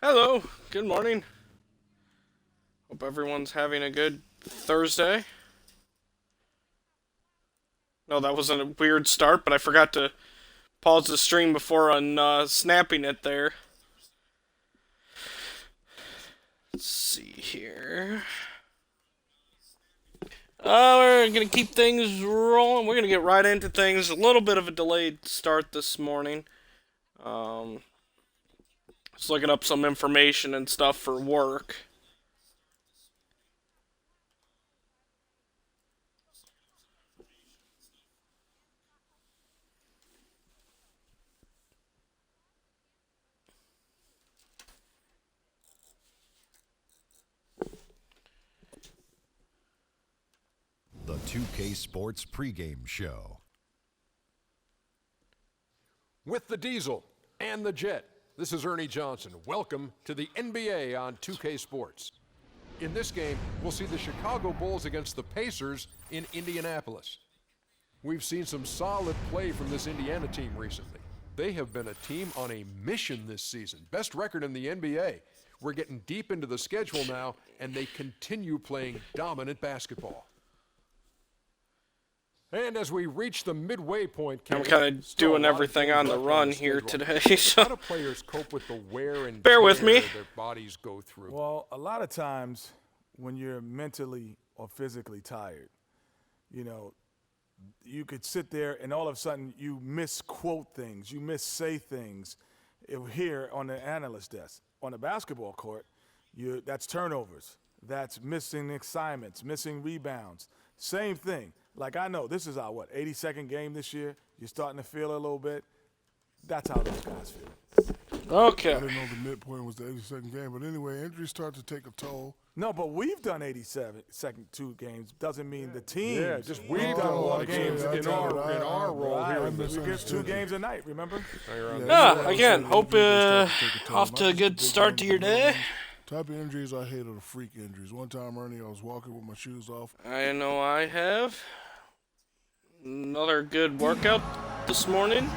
Hello, good morning. Hope everyone's having a good Thursday. No, that wasn't a weird start, but I forgot to pause the stream before snapping it there. Let's see here. We're gonna keep things rolling. We're gonna get right into things. A little bit of a delayed start this morning. Just looking up some information and stuff for work. The 2K Sports pregame show. With the Diesel and the Jet, this is Ernie Johnson. Welcome to the NBA on 2K Sports. In this game, we'll see the Chicago Bulls against the Pacers in Indianapolis. We've seen some solid play from this Indiana team recently. They have been a team on a mission this season. Best record in the NBA. We're getting deep into the schedule now, and they continue playing dominant basketball. And as we reach the midway point, I'm kind of doing everything on the run here today, so how do players cope with the wear and bear with me. their bodies go through? Well, a lot of times when you're mentally or physically tired, you know, you could sit there and all of a sudden you misquote things, you missay things here on the analyst desk. On the basketball court, that's turnovers, that's missing assignments, missing rebounds. Same thing. Like, I know this is our, 82nd game this year. You're starting to feel a little bit. That's how those guys feel. Okay. I didn't know the midpoint was the 82nd game, but anyway, injuries start to take a toll. No, but we've done 82 games. Doesn't mean the team. Yeah, just we've done a lot of games in our role here. We get 2 games a night, remember? Again, hope off to a good start to your day. Type of injuries I hate are the freak injuries. One time, Ernie, I was walking with my shoes off. I know I have. Another good workout this morning.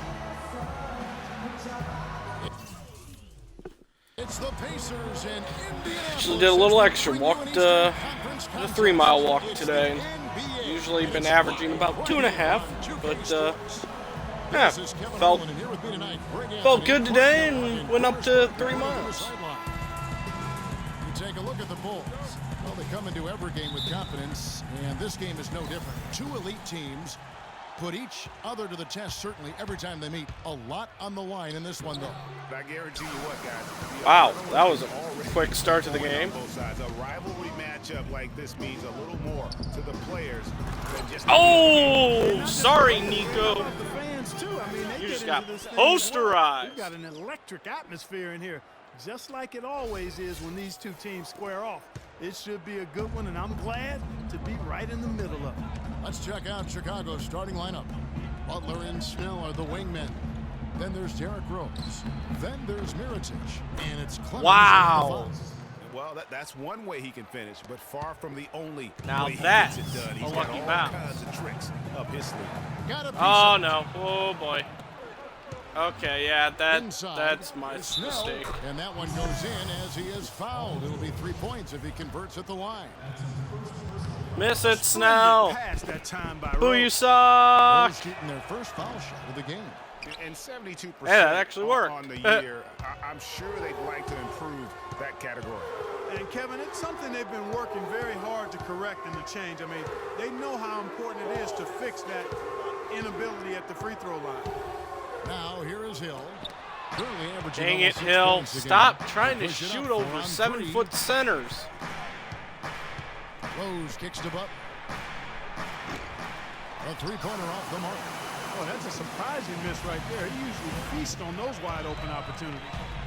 It's the Pacers in Indianapolis. Actually did a little extra. Walked a 3-mile walk today. Usually been averaging about 2.5, but yeah, felt good today and went up to 3 miles. You take a look at the Bulls. Well, they come into every game with confidence, and this game is no different. 2 elite teams put each other to the test, certainly, every time they meet. A lot on the line in this one, though. I guarantee you what, guys. Wow, that was a quick start to the game. Both sides. A rivalry matchup like this means a little more to the players than just. Oh, sorry, Nico. The fans too. I mean, they You just get got into this thing as well. posterized. We've got an electric atmosphere in here, just like it always is when these two teams square off. It should be a good one, and I'm glad to be right in the middle of it. Let's check out Chicago's starting lineup. Butler and Snell are the wingmen. Then there's Derrick Rose. Then there's Mirotic. And it's Clemens. Wow. Well, that's one way he can finish, but far from the only Now way he that's gets it done. He's a got lucky all bounce. kinds of tricks up his sleeve. Got a piece Oh of no. Oh boy. Okay, yeah, inside. that's my It's Snell, mistake. and that one goes in as he is fouled. It'll be 3 points if he converts at the line. Miss it, Snell. Pass that time by Boo, you Rose. suck. Bulls shooting their first foul shot of the game. And 72% Hey, that actually worked. on the year. I'm sure they'd like to improve that category. And Kevin, it's something they've been working very hard to correct and to change. I mean, they know how important it is to fix that inability at the free throw line. Now here is Hill. Currently averaging Dang it, almost 6 Hill. points a game. Stop trying to Push it shoot up over for on 7-foot three. centers. Rose kicks to Butler. A three-pointer off the mark. Oh, that's a surprising miss right there. He usually feasts on those wide open opportunities.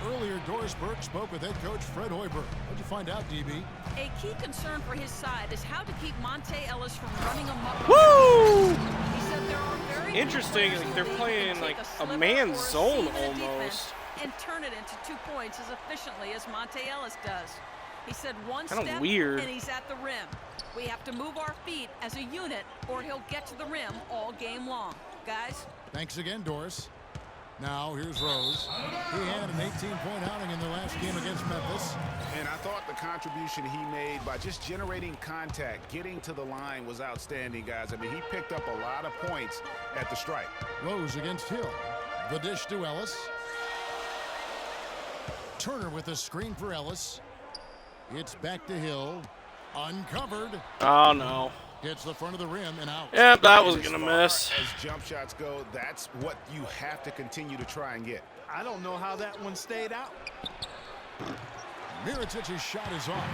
Earlier, Doris Burke spoke with head coach Fred Hoiberg. What'd you find out, DB? A key concern for his side is how to keep Monte Ellis from running amok. Woo! He said there are very Interesting, few like they're players playing who like can take a sliver man or zone seam in a almost. defense and turn it into 2 points as efficiently as Monte Ellis does. He said one Kinda step weird. and he's at the rim. We have to move our feet as a unit or he'll get to the rim all game long. Guys, Thanks again, Doris. Now here's Rose. He had an 18-point outing in the last game against Memphis. And I thought the contribution he made by just generating contact, getting to the line was outstanding, guys. I mean, he picked up a lot of points at the stripe. Rose against Hill. The dish to Ellis. Turner with a screen for Ellis. It's back to Hill. Uncovered. Oh, no. Hits the front of the rim and out. Yep, that was going to miss. As jump shots go, that's what you have to continue to try and get. I don't know how that one stayed out. Mirotic's shot is off.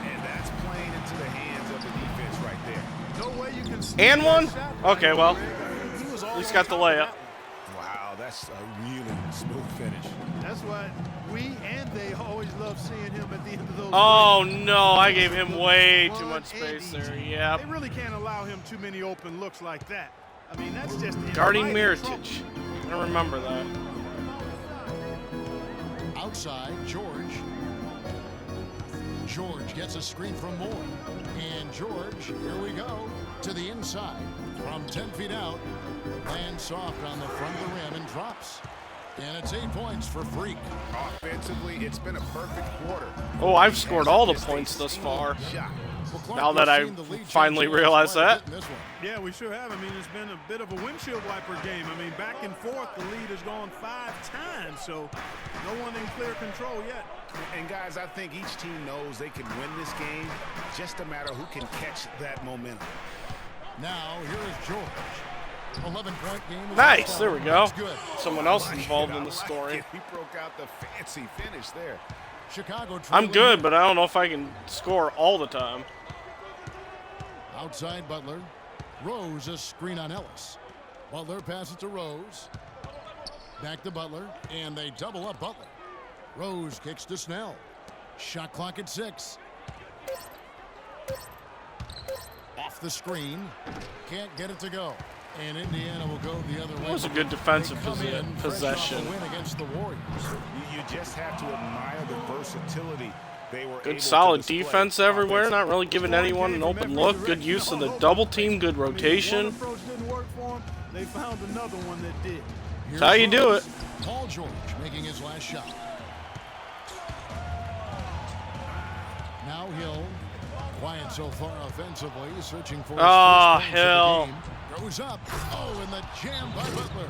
And that's playing into the hands of the defense right there. No way you can And one? Okay, well, He was at least got the layup. Wow, that's a really smooth finish. That's what we and they always love seeing him at the end of those. Oh, no, I gave him way too much space there. Yep. They really can't allow him too many open looks like that. I mean, that's just Guarding inviting trouble. Mirotic. I don't remember that. Outside, George. George gets a screen from Moore. And George, here we go, to the inside. From 10 feet out, lands soft on the front of the rim and drops. And it's 8 points for Freak. Offensively, it's been a perfect quarter. Oh, I've scored all the points thus far. Shot. Now that I finally realized that. Yeah, we sure have. I mean, it's been a bit of a windshield wiper game. I mean, back and forth, the lead has gone 5 times, so no one in clear control yet. And guys, I think each team knows they can win this game. Just a matter who can catch that momentum. Now, here is George. 11-point game. Nice, there we go. Good. Someone else involved in the scoring. He broke out the fancy finish there. Chicago. I'm good, but I don't know if I can score all the time. Outside Butler. Rose, a screen on Ellis. Butler passes to Rose. Back to Butler, and they double up Butler. Rose kicks to Snell. Shot clock at 6. Off the screen. Can't get it to go. And Indiana will go the other way. It was a good defensive possession. Win against the Warriors. You just have to admire the versatility they were able Good to solid display defense everywhere, offensively. not really giving anyone an open look. Good use of the double team, good rotation. One approach didn't work for them. They found another one that did. That's how you do it. Paul George making his last shot. Now Hill, quiet so far offensively, searching for his Oh, first points of the Hill. game. Goes up. Oh, and the jam by Butler.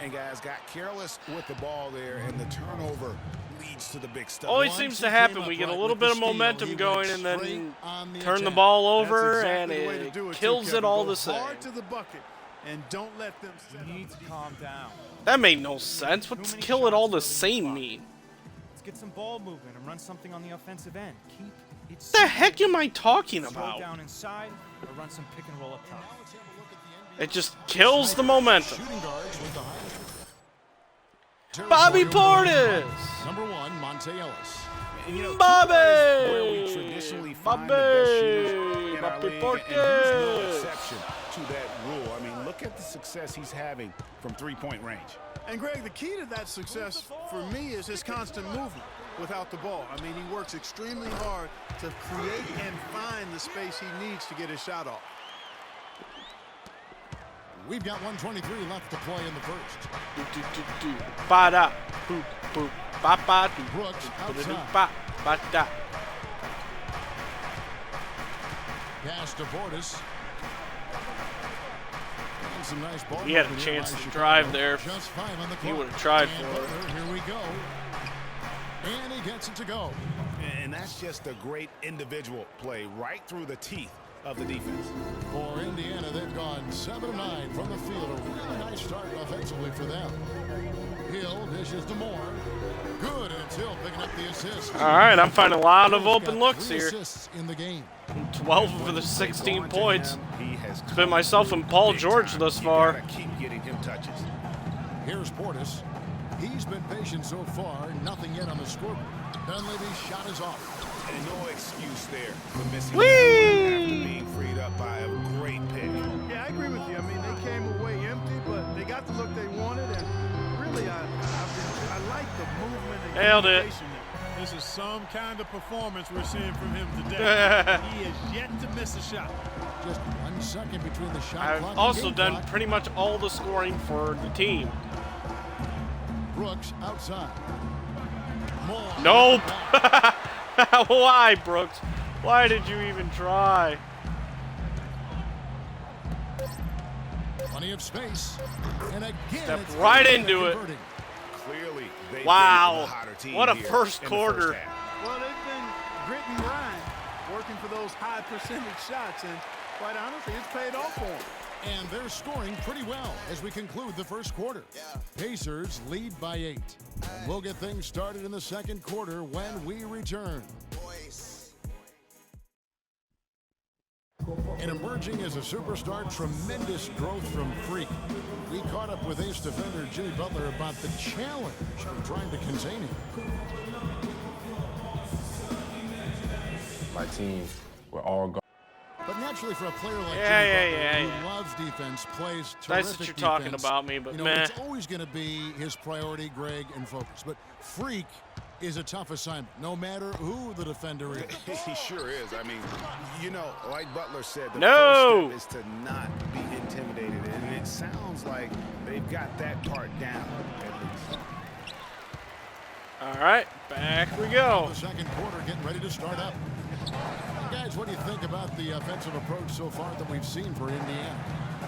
And guys got careless with the ball there, and the turnover leads to the big stuff. Always seems to happen. We get a little bit of momentum going and then turn the ball over, and it kills it all the same. Hard to the bucket, and don't let them. You need to calm down. That made no sense. What's kill it all the same mean? Let's get some ball movement and run something on the offensive end. Keep it What the heck am I talking slow about? down inside or run some pick and roll up top. It just kills the momentum. Shooting guards with the high. Bobby Portis! Number 1, Monte Ellis. And, you know, Bobby! where we traditionally find the best shooters in our Bobby league, and he's no Portis! exception to that rule. I mean, look at the success he's having from three-point range. And Greg, the key to that success for me is his constant movement without the ball. I mean, he works extremely hard to create and find the space he needs to get his shot off. We've got 1:23 left to play in the first. Ba-da, boop, boop, ba-ba, doo, Brooks outside. ba, ba-da. Pass to Portis. And some nice ball He had a movement chance here by to Chicago. drive there. Just 5 on the He clock. would have tried And for it. Butler, here we go. And he gets it to go. And that's just a great individual play right through the teeth of the defense. For Indiana, they've gone 7 of 9 from the field. A really nice start offensively for them. Hill dishes to Moore. Good, and it's Hill picking up the assist. All right, I'm finding a lot of Hill's open got looks 3 here. assists in the game. 12 of the 16 On to points. him. He has It's been myself and Paul George thus You far. gotta keep getting him touches. Here's Portis. He's been patient so far. Nothing yet on the scoreboard. Dunleavy's shot is off. And no excuse there for missing Whee! after being freed up by a great pick. Yeah, I agree with you. I mean, they came away empty, but they got the look they wanted, and really, I like the movement and Nailed it. communication there. This is some kind of performance we're seeing from him today. He has yet to miss a shot. Just 1 second between the shot I've clock and also game done clock. pretty much all the scoring for the team. Brooks outside. Moore. Nope. Why, Brooks? Why did you even try? Plenty of space. And again, Stepped right into it. Clearly, they've Wow. been the hotter team What a here first in the quarter. half. Well, they've been grit and grind, working for those high percentage shots, and quite honestly, it's paid off for them. And they're scoring pretty well as we conclude the first quarter. Pacers lead by 8. And we'll get things started in the second quarter when we return. And emerging as a superstar, tremendous growth from Freak. We caught up with ace defender Jimmy Butler about the challenge of trying to contain him. My team, we're all gone. But naturally, for a player like Yeah, Jimmy Butler, yeah. who loves defense, plays terrific Nice that you're talking defense, about me, but you know, meh. it's always going to be his priority, Greg, and focus. But Freak is a tough assignment, no matter who the defender is. He sure is. I mean, you know, like Butler said, the No. first step is to not be intimidated. And it sounds like they've got that part down, at least. All right, back we go. The second quarter getting ready to start up. Guys, what do you think about the offensive approach so far that we've seen for Indiana?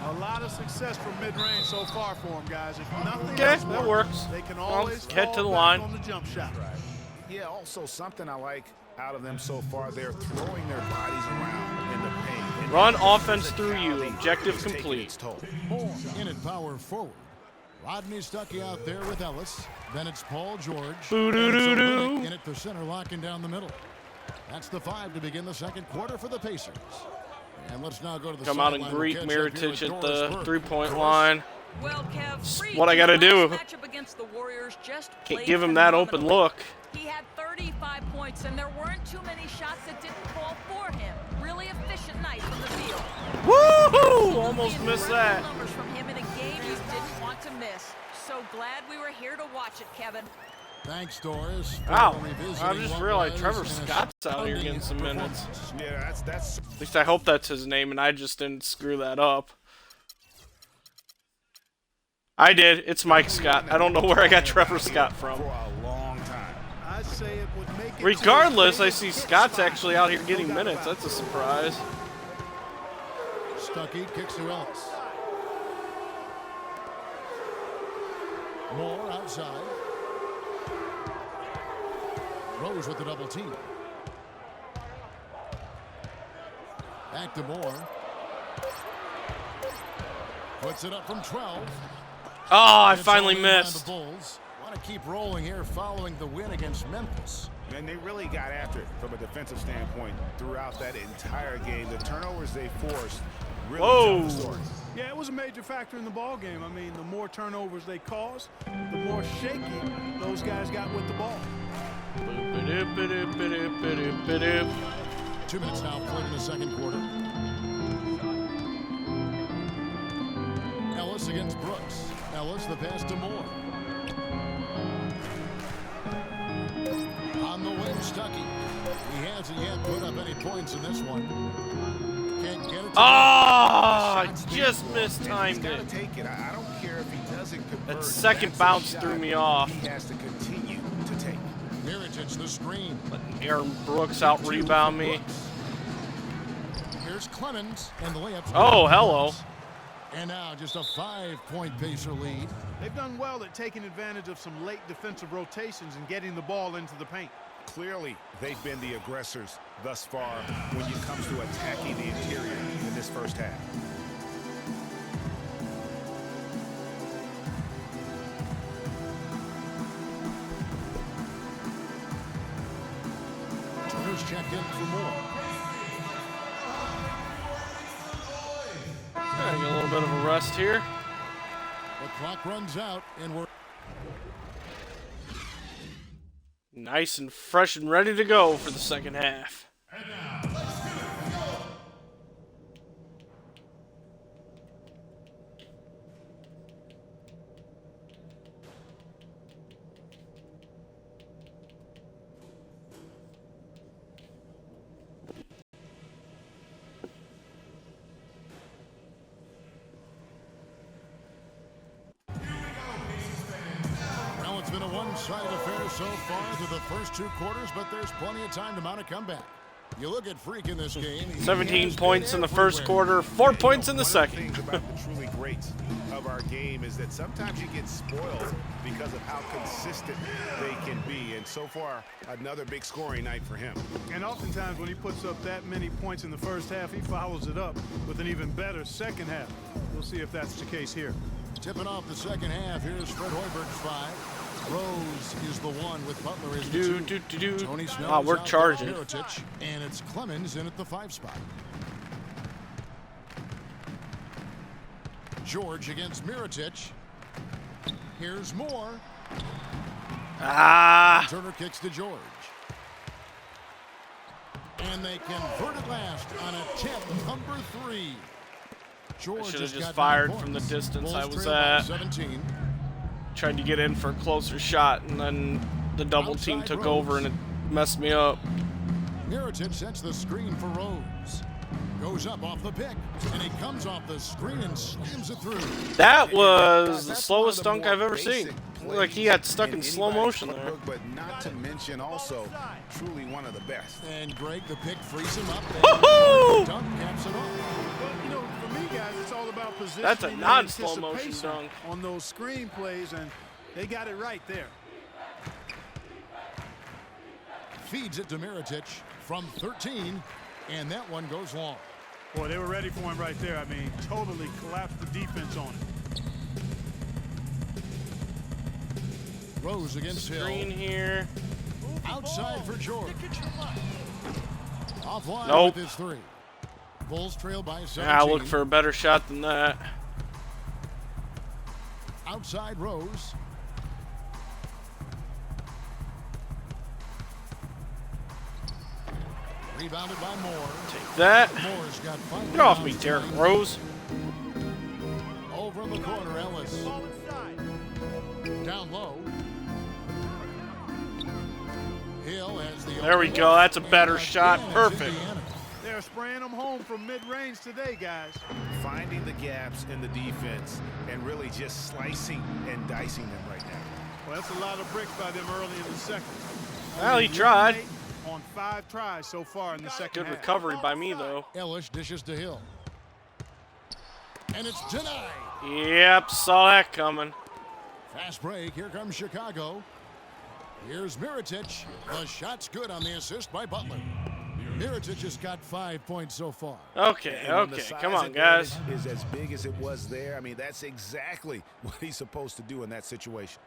A lot of success from mid-range so far for them, guys. If nothing Okay, else that works. they can Well, always head fall to the back line. on the jump shot. Yeah, also something I like out of them so far, they're throwing their bodies around in the paint. And Run the offense through you. physicality Objective is taking complete. its toll. Moore in at power forward. Rodney Stuckey out there with Ellis. Then it's Paul George. Boo-doo-doo-doo. And it's Olynyk in at the center, locking down the middle. That's the 5 to begin the second quarter for the Pacers. And let's now go to the Come out and sideline. greet We'll catch up here Miritich with at Doris the Burke. three-point Doris? line. Well, Kev, Freak What I gotta in his do. last matchup against the Warriors just Can't played give him that open phenomenally. look. He had 35 points, and there weren't too many shots that didn't fall for him. Really efficient night from the field. Woohoo! Some Almost of the missed incredible that. numbers from him in a game you didn't want to miss. So glad we were here to watch it, Kevin. Thanks, Doris. Wow, for I revisiting just what realized was Trevor an Scott's out here getting some astounding minutes. performance. Yeah, that's At least I hope that's his name, and I just didn't screw that up. I did. It's Mike Scott. I don't know where I got Trevor Scott from. for a long time. I'd say it would make it Regardless, to I his see biggest Scott's hit actually spot. out here getting No doubt minutes. about That's a surprise. Stuckey kicks to Ellis. Moore outside. Rose with the double team. Back to Moore. Puts it up from 12. Oh, I It's finally all in by missed. The Bulls want to keep rolling here following the win against Memphis. And they really got after it from a defensive standpoint throughout that entire game. The turnovers they forced really told the story. Yeah, it was a major factor in the ball game. I mean, the more turnovers they caused, the more shaky those guys got with the ball. 2 minutes now played in the second quarter. Ellis against Brooks. Ellis the pass to Moore. On the wing, Stuckey. He hasn't yet put up any points in this one. Can't get it. Oh, I just mistimed He's got to it. take it. I don't care if he doesn't convert. That second That's a bounce shot threw me off. He has to continue to take. Miritich the screen. Letting Aaron Brooks out rebound me. Here's Clemens and the layup. Oh, hello. And now just a 5-point Pacer lead. They've done well at taking advantage of some late defensive rotations and getting the ball into the paint. Clearly, they've been the aggressors thus far when it comes to attacking the interior in this first half. Turner's checked in for more. Getting a little bit of a rest here. The clock runs out, and we're Nice and fresh and ready to go for the second half. one-sided affair so far through the first 2 quarters, but there's plenty of time to mount a comeback. You look at Freak in this game. 17 points in the first quarter, 4 points in the second. One of the things about the truly greats of our game is that sometimes you get spoiled because of how consistent they can be. And so far, another big scoring night for him. And oftentimes when he puts up that many points in the first half, he follows it up with an even better second half. We'll see if that's the case here. Tipping off the second half, here's Fred Hoiberg's 5. Rose is the 1 with Butler as the 2. Tony Snell we're charging. Mirotic, and it's Clemens in at the 5 spot. George against Mirotic. Here's Moore. Turner kicks to George. And they convert it last on attempt number 3. George I should have has just got fired 9 from the points. distance I Bulls was trail by at. 17. Tried to get in for a closer shot, and then the double team took over and it messed me up. Mirotic sets the screen for Rose. Goes up off the pick, and he comes off the screen and slams it through. That was the slowest dunk I've ever seen. Looked like he got stuck in slow motion there. But not to mention also truly one of the best. And Greg, the pick frees him up. Woohoo! Dunk caps it off. Well, you know, for me, guys, it's all about positioning. That's a and non-slow motion anticipation dunk. on those screen plays, and they got it right there. Feeds it to Mirotic from 13, and that one goes long. Boy, they were ready for him right there. I mean, totally collapsed the defense on it. Rose against Hill. Screen here. Outside for George. Offline Nope. with his 3. Bulls trail by 17. Yeah, I look for a better shot than that. Outside Rose. Rebounded by Moore. Take that. Moore's got 5 Get off me, rebounds Derrick tonight. Rose. Over in the corner, Ellis. Down low. Hill has the. There we go. That's a better shot. Perfect. They're spraying them home from mid-range today, guys. Finding the gaps in the defense and really just slicing and dicing them right now. Well, that's a lot of bricks by them early in the second. Well, he tried. On 5 tries so far in the second Good half. recovery by me, though. Ellis dishes to Hill. And it's denied. Yep, saw that coming. Fast break. Here comes Chicago. Here's Mirotic. The shot's good on the assist by Butler. Mirotic has got 5 points so far. Okay, And when the okay. size Come on, guys. advantage is as big as it was there. I mean, that's exactly what he's supposed to do in that situation.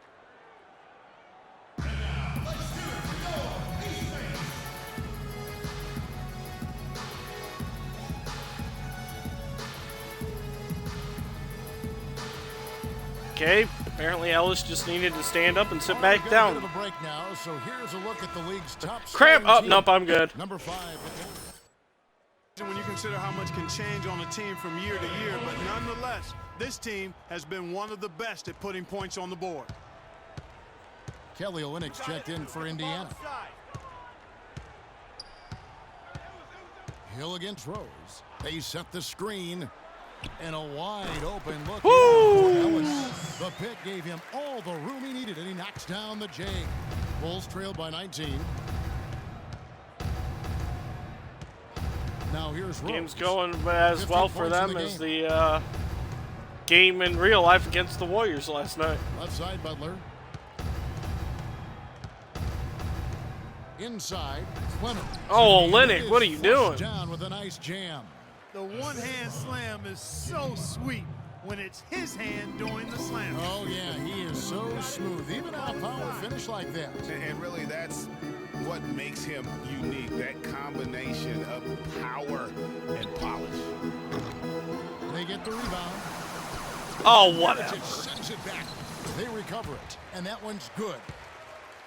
Okay, apparently Ellis just needed to stand up and sit All back right, got a bit down. of a break now, so here's a look at the league's top Crap! scoring Oh, team. nope, I'm good. Number 5. When you consider how much can change on a team from year to year, but nonetheless, this team has been one of the best at putting points on the board. Kelly Olynyk checked in for Indiana. Hill against Rose. They set the screen. And a wide open look. Ellis. The pick gave him all the room he needed, and he knocks down the J. Bulls trailed by 19. Now here's Rose. Game's going as well for 15 them points in as the the game in real life against the Warriors last night. Left side, Butler. Inside, Clemens. Oh, Olynyk, what are you doing? Down with a nice jam. The one-hand slam is so sweet when it's his hand doing the slam. Oh, yeah, he is so smooth. Even on a power finish like that. And really, that's what makes him unique, that combination of power and polish. They get the rebound. Oh, whatever. It sends it back. They recover it, and that one's good.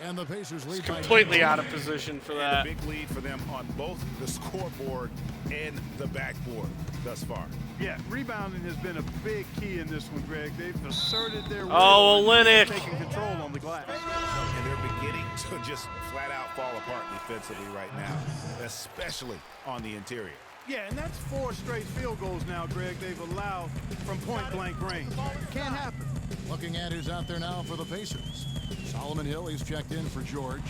And the Pacers lead by Completely out of position for And that. a big lead for them on both the scoreboard and the backboard thus far. Yeah, rebounding has been a big key in this one, Greg. They've asserted their Oh, will and Olynyk. taking control on the glass. And they're beginning to just flat out fall apart defensively right now, especially on the interior. Yeah, and that's 4 straight field goals now, Greg, they've allowed from point-blank range. Can't happen. Looking at who's out there now for the Pacers. Solomon Hill, he's checked in for George.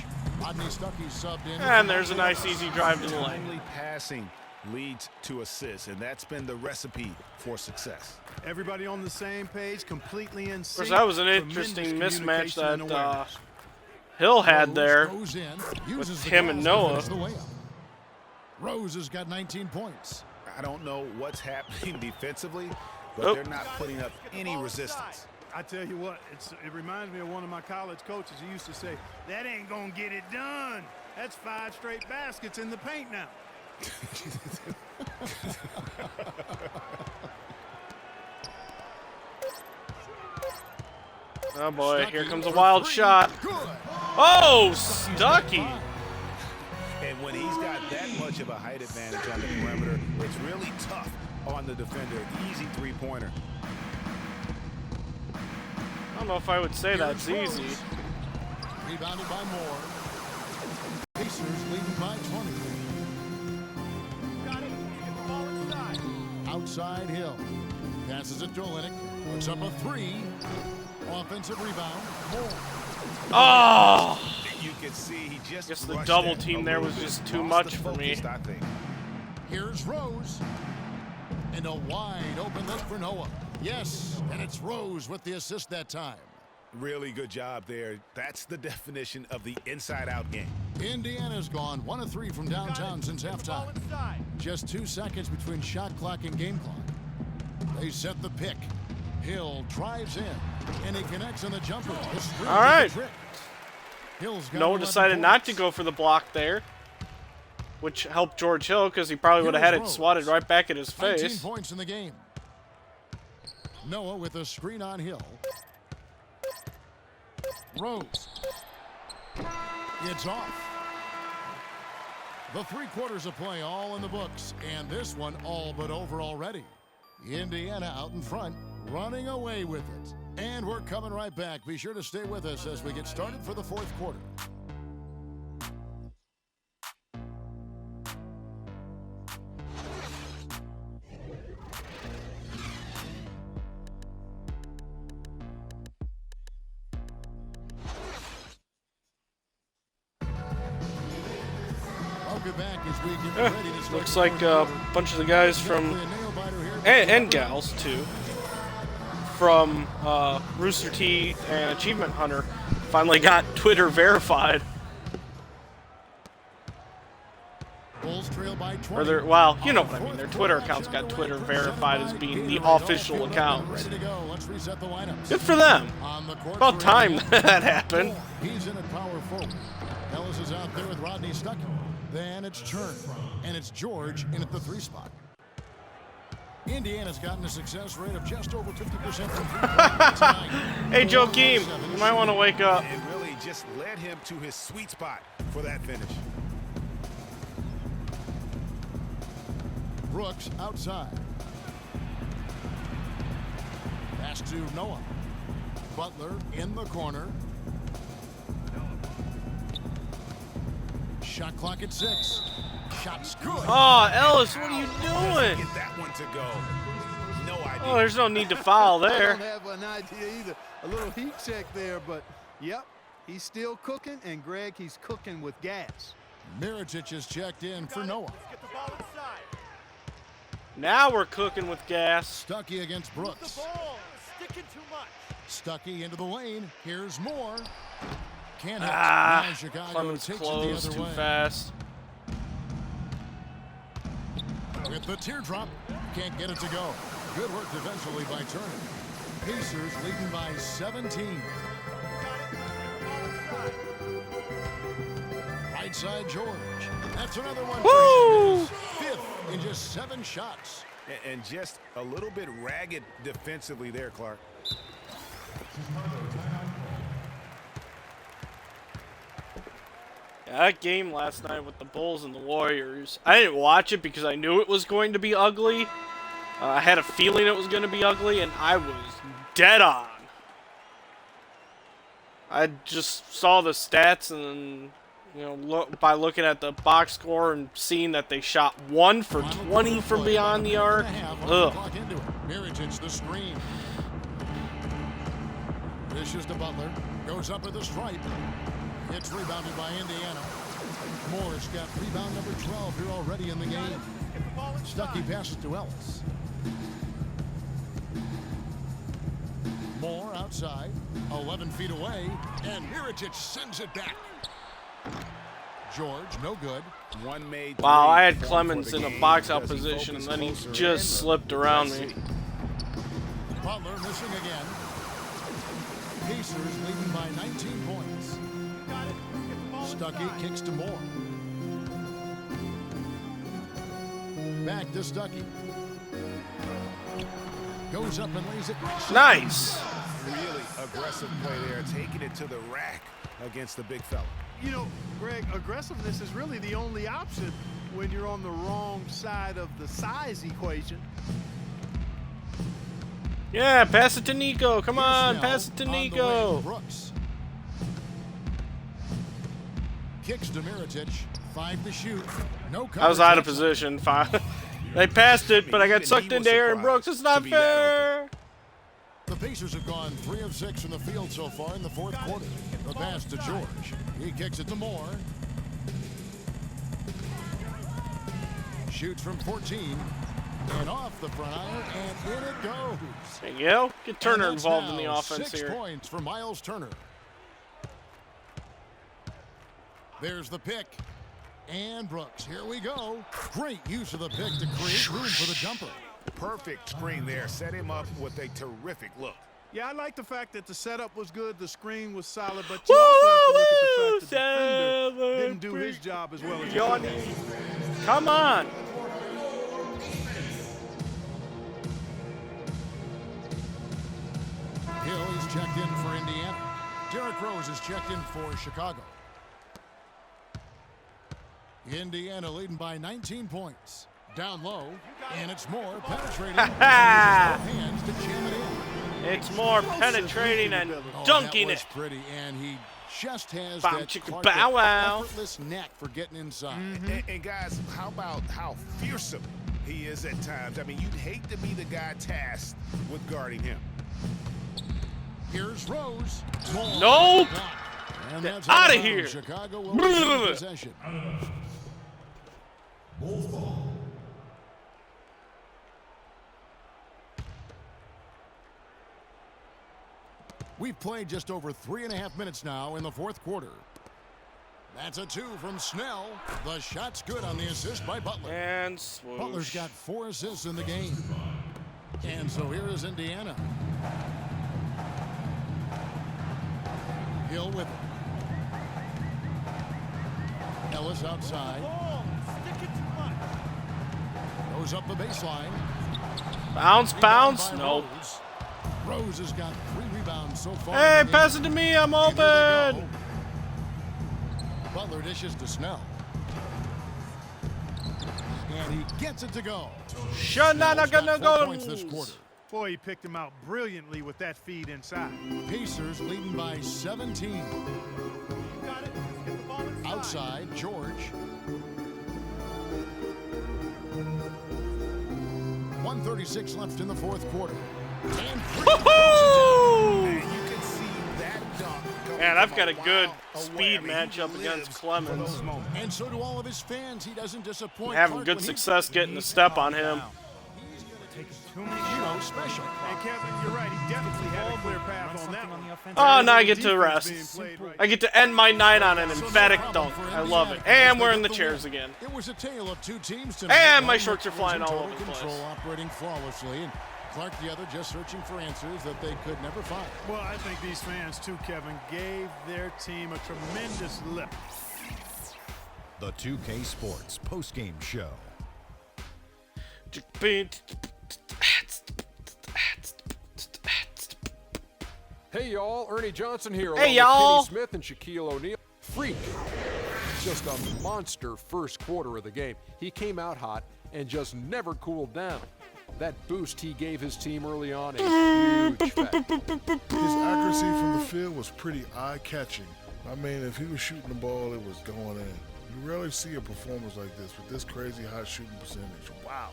Rodney Stuckey subbed in. And there's a nice easy drive to the lane. Timely passing leads to assists, and that's been the recipe for success. Everybody on the same page, completely in sync. Of course, that was an interesting mismatch that Hill had there with him and Noah. Rose has got 19 points. I don't know what's happening defensively, but they're not putting up any resistance. I tell you what, it reminds me of one of my college coaches. He used to say, that ain't gonna get it done. That's 5 straight baskets in the paint now. Oh boy, here comes a wild shot. Oh, Stuckey. And when he's got that much of a height advantage on the perimeter, it's really tough on the defender. Easy three-pointer. I don't know if I would say that's easy. Rebounded by Moore. Pacers leading by 20. Got it. Get the ball inside. Outside Hill. Passes it to Olynyk. Puts up a 3. Offensive rebound. Moore. Oh! You can see he just Guess the double team there was just too much for me. Here's Rose. And a wide open look for Noah. Yes, and it's Rose with the assist that time. Really good job there. That's the definition of the inside-out game. Indiana's gone 1 of 3 from downtown since halftime. Just 2 seconds between shot clock and game clock. They set the pick. Hill drives in, and he connects on the jumper. All right. Noah decided not to go for the block there, which helped George Hill because he probably would have had it swatted right back at his face. 19 points in the game. Noah with a screen on Hill. Rose. It's off. The 3 quarters of play all in the books, and this one all but over already. Indiana out in front, running away with it. And we're coming right back. Be sure to stay with us as we get started for the 4th quarter. Looks like a bunch of the guys from, and gals too, from Rooster Teeth and Achievement Hunter finally got Twitter verified. Or their, well, you know what I mean, their Twitter accounts got Twitter verified as being the official accounts. Good for them. About time that happened. He's in at power forward. Ellis is out there with Rodney Stuckey. Then it's Churn, and it's George in at the 3 spot. Indiana's gotten a success rate of just over 50% from 3-point tonight. Hey, Joakim, you might want to wake up. It really just led him to his sweet spot for that finish. Brooks outside. Pass to Noah. Butler in the corner. Shot clock at 6. Shot's good. Oh, Ellis, what are you doing? Get that one to go. No idea. Oh, there's no need to foul there. I don't have an idea either. A little heat check there, but yep, he's still cooking, and Greg, he's cooking with gas. Mirotic is checked in for Noah. Get the ball inside. Now we're cooking with gas. Stuckey against Brooks. Sticking too much. Stuckey into the lane. Here's Moore. Can't hit. Ah, Now Chicago Clemens takes it closed the other too way. fast. With the teardrop, can't get it to go. Good work defensively by Turner. Pacers leading by 17. Right side George. That's another one. Woo! 5th in just 7 shots. And just a little bit ragged defensively there, Clark. Yeah, that game last night with the Bulls and the Warriors, I didn't watch it because I knew it was going to be ugly. I had a feeling it was going to be ugly, and I was dead on. I just saw the stats, and by looking at the box score and seeing that they shot 1 for 20 from beyond the arc. Ugh. Mirotic the screen. Dishes to Butler. Goes up at the stripe. It's rebounded by Indiana. Moore's got rebound number 12 here already in the game. Stuckey passes to Ellis. Moore outside. 11 feet away. And Mirotic sends it back. George, no good. One made. Wow, I had Clemens in a box out position, and then he just slipped around me. Butler missing again. Pacers leading by 19 points. Stuckey kicks to Moore. Back to Stuckey. Goes up and lays it. Nice. Really aggressive play there, taking it to the rack against the big fella. You know, Greg, aggressiveness is really the only option when you're on the wrong side of the size equation. Yeah, pass it to Nico. Come on, pass it to Nico. Brooks. Kicks to Mirotic. 5 to shoot. No coverage. I was out of position. They passed it, but I got sucked into Aaron Brooks. It's not fair. The Pacers have gone 3 of 6 from the field so far in the fourth quarter. The pass to George. He kicks it to Moore. Shoots from 14. And off the front iron, and in it goes. There you go. Get Turner involved in the offense 6 here. points for Miles Turner. There's the pick. And Brooks, here we go. Great use of the pick to create room for the jumper. Perfect screen there. Set him up with a terrific look. Yeah, I like the fact that the setup was good, the screen was solid, but you also have to look at the fact that the defender didn't do his job as well as he could. Come on. Hill is checked in for Indiana. Derrick Rose is checked in for Chicago. Indiana leading by 19 points. Down low, and it's Moore penetrating. Hands to jam it in. It's more penetrating and dunking it. Pretty, and he just has Bam, that chicka, bow wow. effortless knack for getting inside. And guys, how about how fearsome he is at times? I mean, you'd hate to be the guy tasked with guarding him. Here's Rose. Nope. Get out of here. Chicago will retain possession. We've played just over 3.5 minutes now in the fourth quarter. That's a 2 from Snell. The shot's good on the assist by Butler. And swoosh. Butler's got 4 assists in the game. And so here is Indiana. Hill with it. Ellis outside. Goes up the baseline. Bounce, bounce. Nope. Rose has got 3 rebounds so far. Hey, pass it to me. I'm open. Butler dishes to Snell. And he gets it to go. Points this quarter. Boy, he picked him out brilliantly with that feed inside. Pacers leading by 17. Outside, George. 1:36 left in the fourth quarter. And you can see that dunk. Man, I've got a good speed matchup against Clemens. And so do all of his fans. He doesn't disappoint. Having good success getting a step on him. Special. And Kevin, you're right. He definitely had a clear path on that one. Oh, now I get to rest. I get to end my night on an emphatic dunk. I love it. And we're in the chairs again. It was a tale of 2 teams tonight. And my shorts are flying all over the place. Operating flawlessly, and Clark the other just searching for answers that they could never find. Well, I think these fans too, Kevin, gave their team a tremendous lift. The 2K Sports postgame show. Hey y'all, Ernie Johnson here. Hey along y'all. with Kenny Smith and Shaquille O'Neal. Freak. Just a monster first quarter of the game. He came out hot and just never cooled down. That boost he gave his team early on, a huge factor. His accuracy from the field was pretty eye-catching. I mean, if he was shooting the ball, it was going in. You rarely see a performance like this with this crazy high shooting percentage. Wow.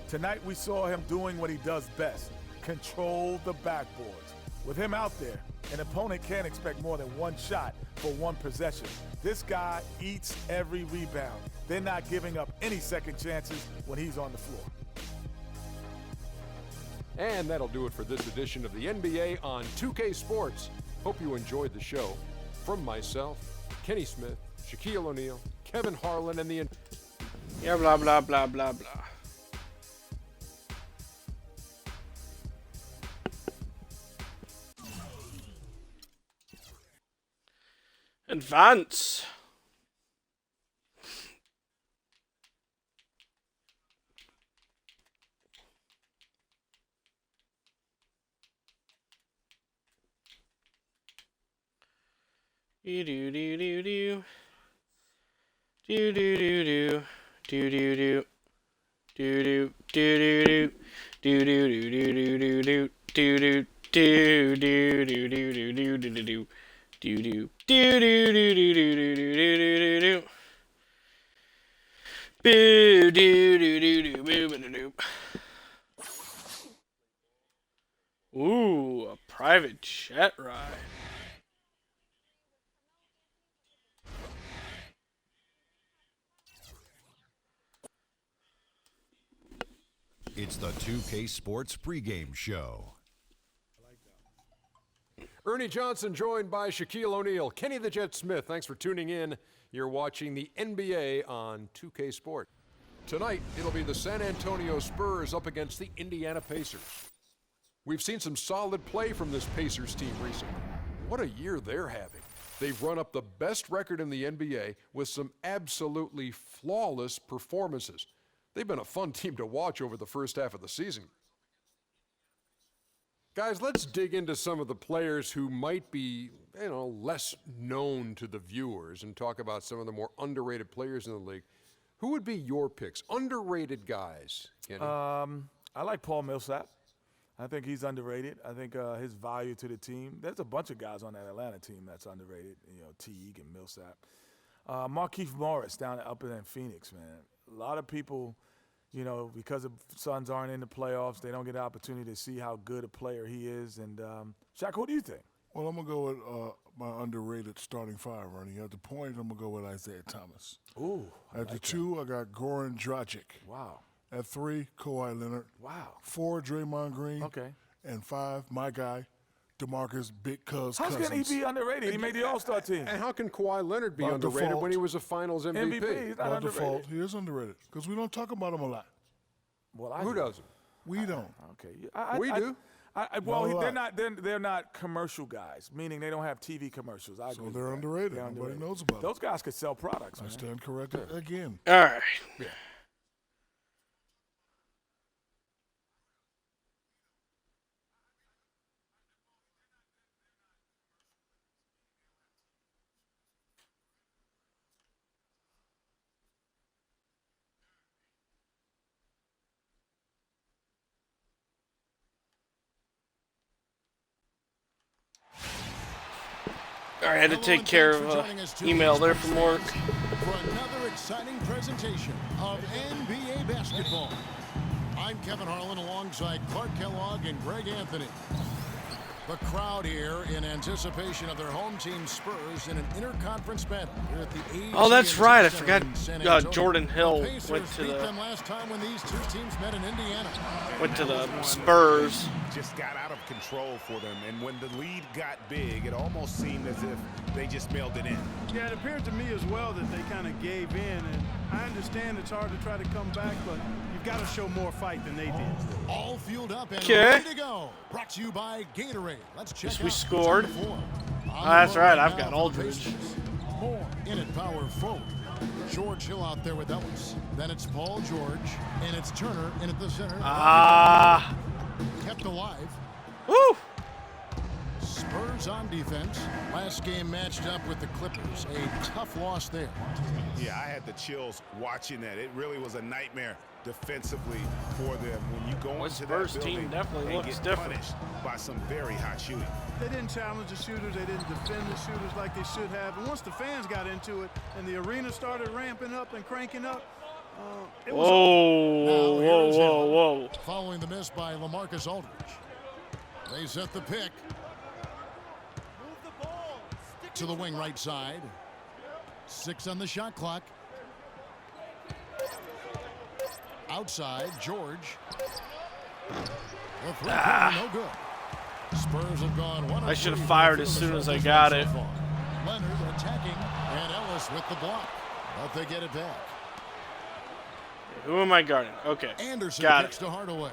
Tonight we saw him doing what he does best, control the backboards. With him out there, an opponent can't expect more than one shot for one possession. This guy eats every rebound. They're not giving up any second chances when he's on the floor. And that'll do it for this edition of the NBA on 2K Sports. Hope you enjoyed the show. From myself, Kenny Smith, Shaquille O'Neal, Kevin Harlan, and the... Yeah, blah, blah, blah, blah, blah. Advance. Do do do do do. Do do do do. Do do do. Do do do do do. Do do do do do do. Do do do do do do do do do do. Do do do do do do do do do do do. Boo do do do do boo do do. Ooh, a private jet ride. It's the 2K Sports pregame show. Ernie Johnson joined by Shaquille O'Neal. Kenny the Jet Smith, thanks for tuning in. You're watching the NBA on 2K Sports. Tonight, it'll be the San Antonio Spurs up against the Indiana Pacers. We've seen some solid play from this Pacers team recently. What a year they're having. They've run up the best record in the NBA with some absolutely flawless performances. They've been a fun team to watch over the first half of the season. Guys, let's dig into some of the players who might be, less known to the viewers and talk about some of the more underrated players in the league. Who would be your picks? Underrated guys, Kenny? I like Paul Millsap. I think he's underrated. I think his value to the team. There's a bunch of guys on that Atlanta team that's underrated. Teague and Millsap. Markieff Morris up in Phoenix, man. A lot of people, because the Suns aren't in the playoffs, they don't get the opportunity to see how good a player he is. And Shaq, who do you think? Well, I'm going to go with my underrated starting five, Ernie. At the point, I'm going to go with Isaiah Thomas. Ooh. At the two, I got Goran Dragic. Wow. At 3, Kawhi Leonard. Wow. 4, Draymond Green. Okay. And 5, my guy, DeMarcus Big Cuz How Cousins. can he be underrated? He made the All-Star team. And how can Kawhi Leonard be By underrated default. when he was a Finals MVP? He's not By underrated. default, he is underrated because we don't talk about him a lot. Well, Who doesn't? We don't. Okay. We do. They're not commercial guys, meaning they don't have TV commercials. I So agree they're with that. underrated. They're Nobody underrated. knows about them. Those guys could sell products, I man. stand corrected again. All right. All right, I had to take care of email there from work. For another exciting presentation of NBA basketball. I'm Kevin Harlan alongside Clark Kellogg and Greg Anthony. The crowd here in anticipation of their home team Spurs in an interconference battle here at the AT&T Oh, that's right. I Center forgot in San Antonio. Jordan Hill The Pacers went to beat the them last time when these two teams met in Indiana. Spurs. Just got out of control for them, and when the lead got big, it almost seemed as if they just mailed it in. Yeah, it appeared to me as well that they kind of gave in, and I understand it's hard to try to come back, but you've got to show more fight than they did. All fueled up and Okay. ready to go. Brought to you by Gatorade. Let's check Yes, out we what's scored. on the floor. That's right, right I've now got for Aldridge. the Pacers. Moore in at power forward. George Hill out there with Ellis. Then it's Paul George, and it's Turner in at the center. Kept alive. Woo! Spurs on defense. Last game matched up with the Clippers. A tough loss there. Yeah, I had the chills watching that. It really was a nightmare defensively for them when you go into Spurs that team building definitely and looks get different. punished by some very hot shooting. They didn't challenge the shooters. They didn't defend the shooters like they should have. And once the fans got into it and the arena started ramping up and cranking up, it was Whoa, Now whoa, here's whoa, Hill, whoa. Following the miss by LaMarcus Aldridge. They set the pick. to the wing right side. 6 on the shot clock. Outside, George. The three-pointer, no good. Spurs have gone 1 of 3. I should have fired as soon as I got it. Leonard attacking, and Ellis with the block. But they get it back. Who am I guarding? Okay. Anderson Got kicks to Hardaway.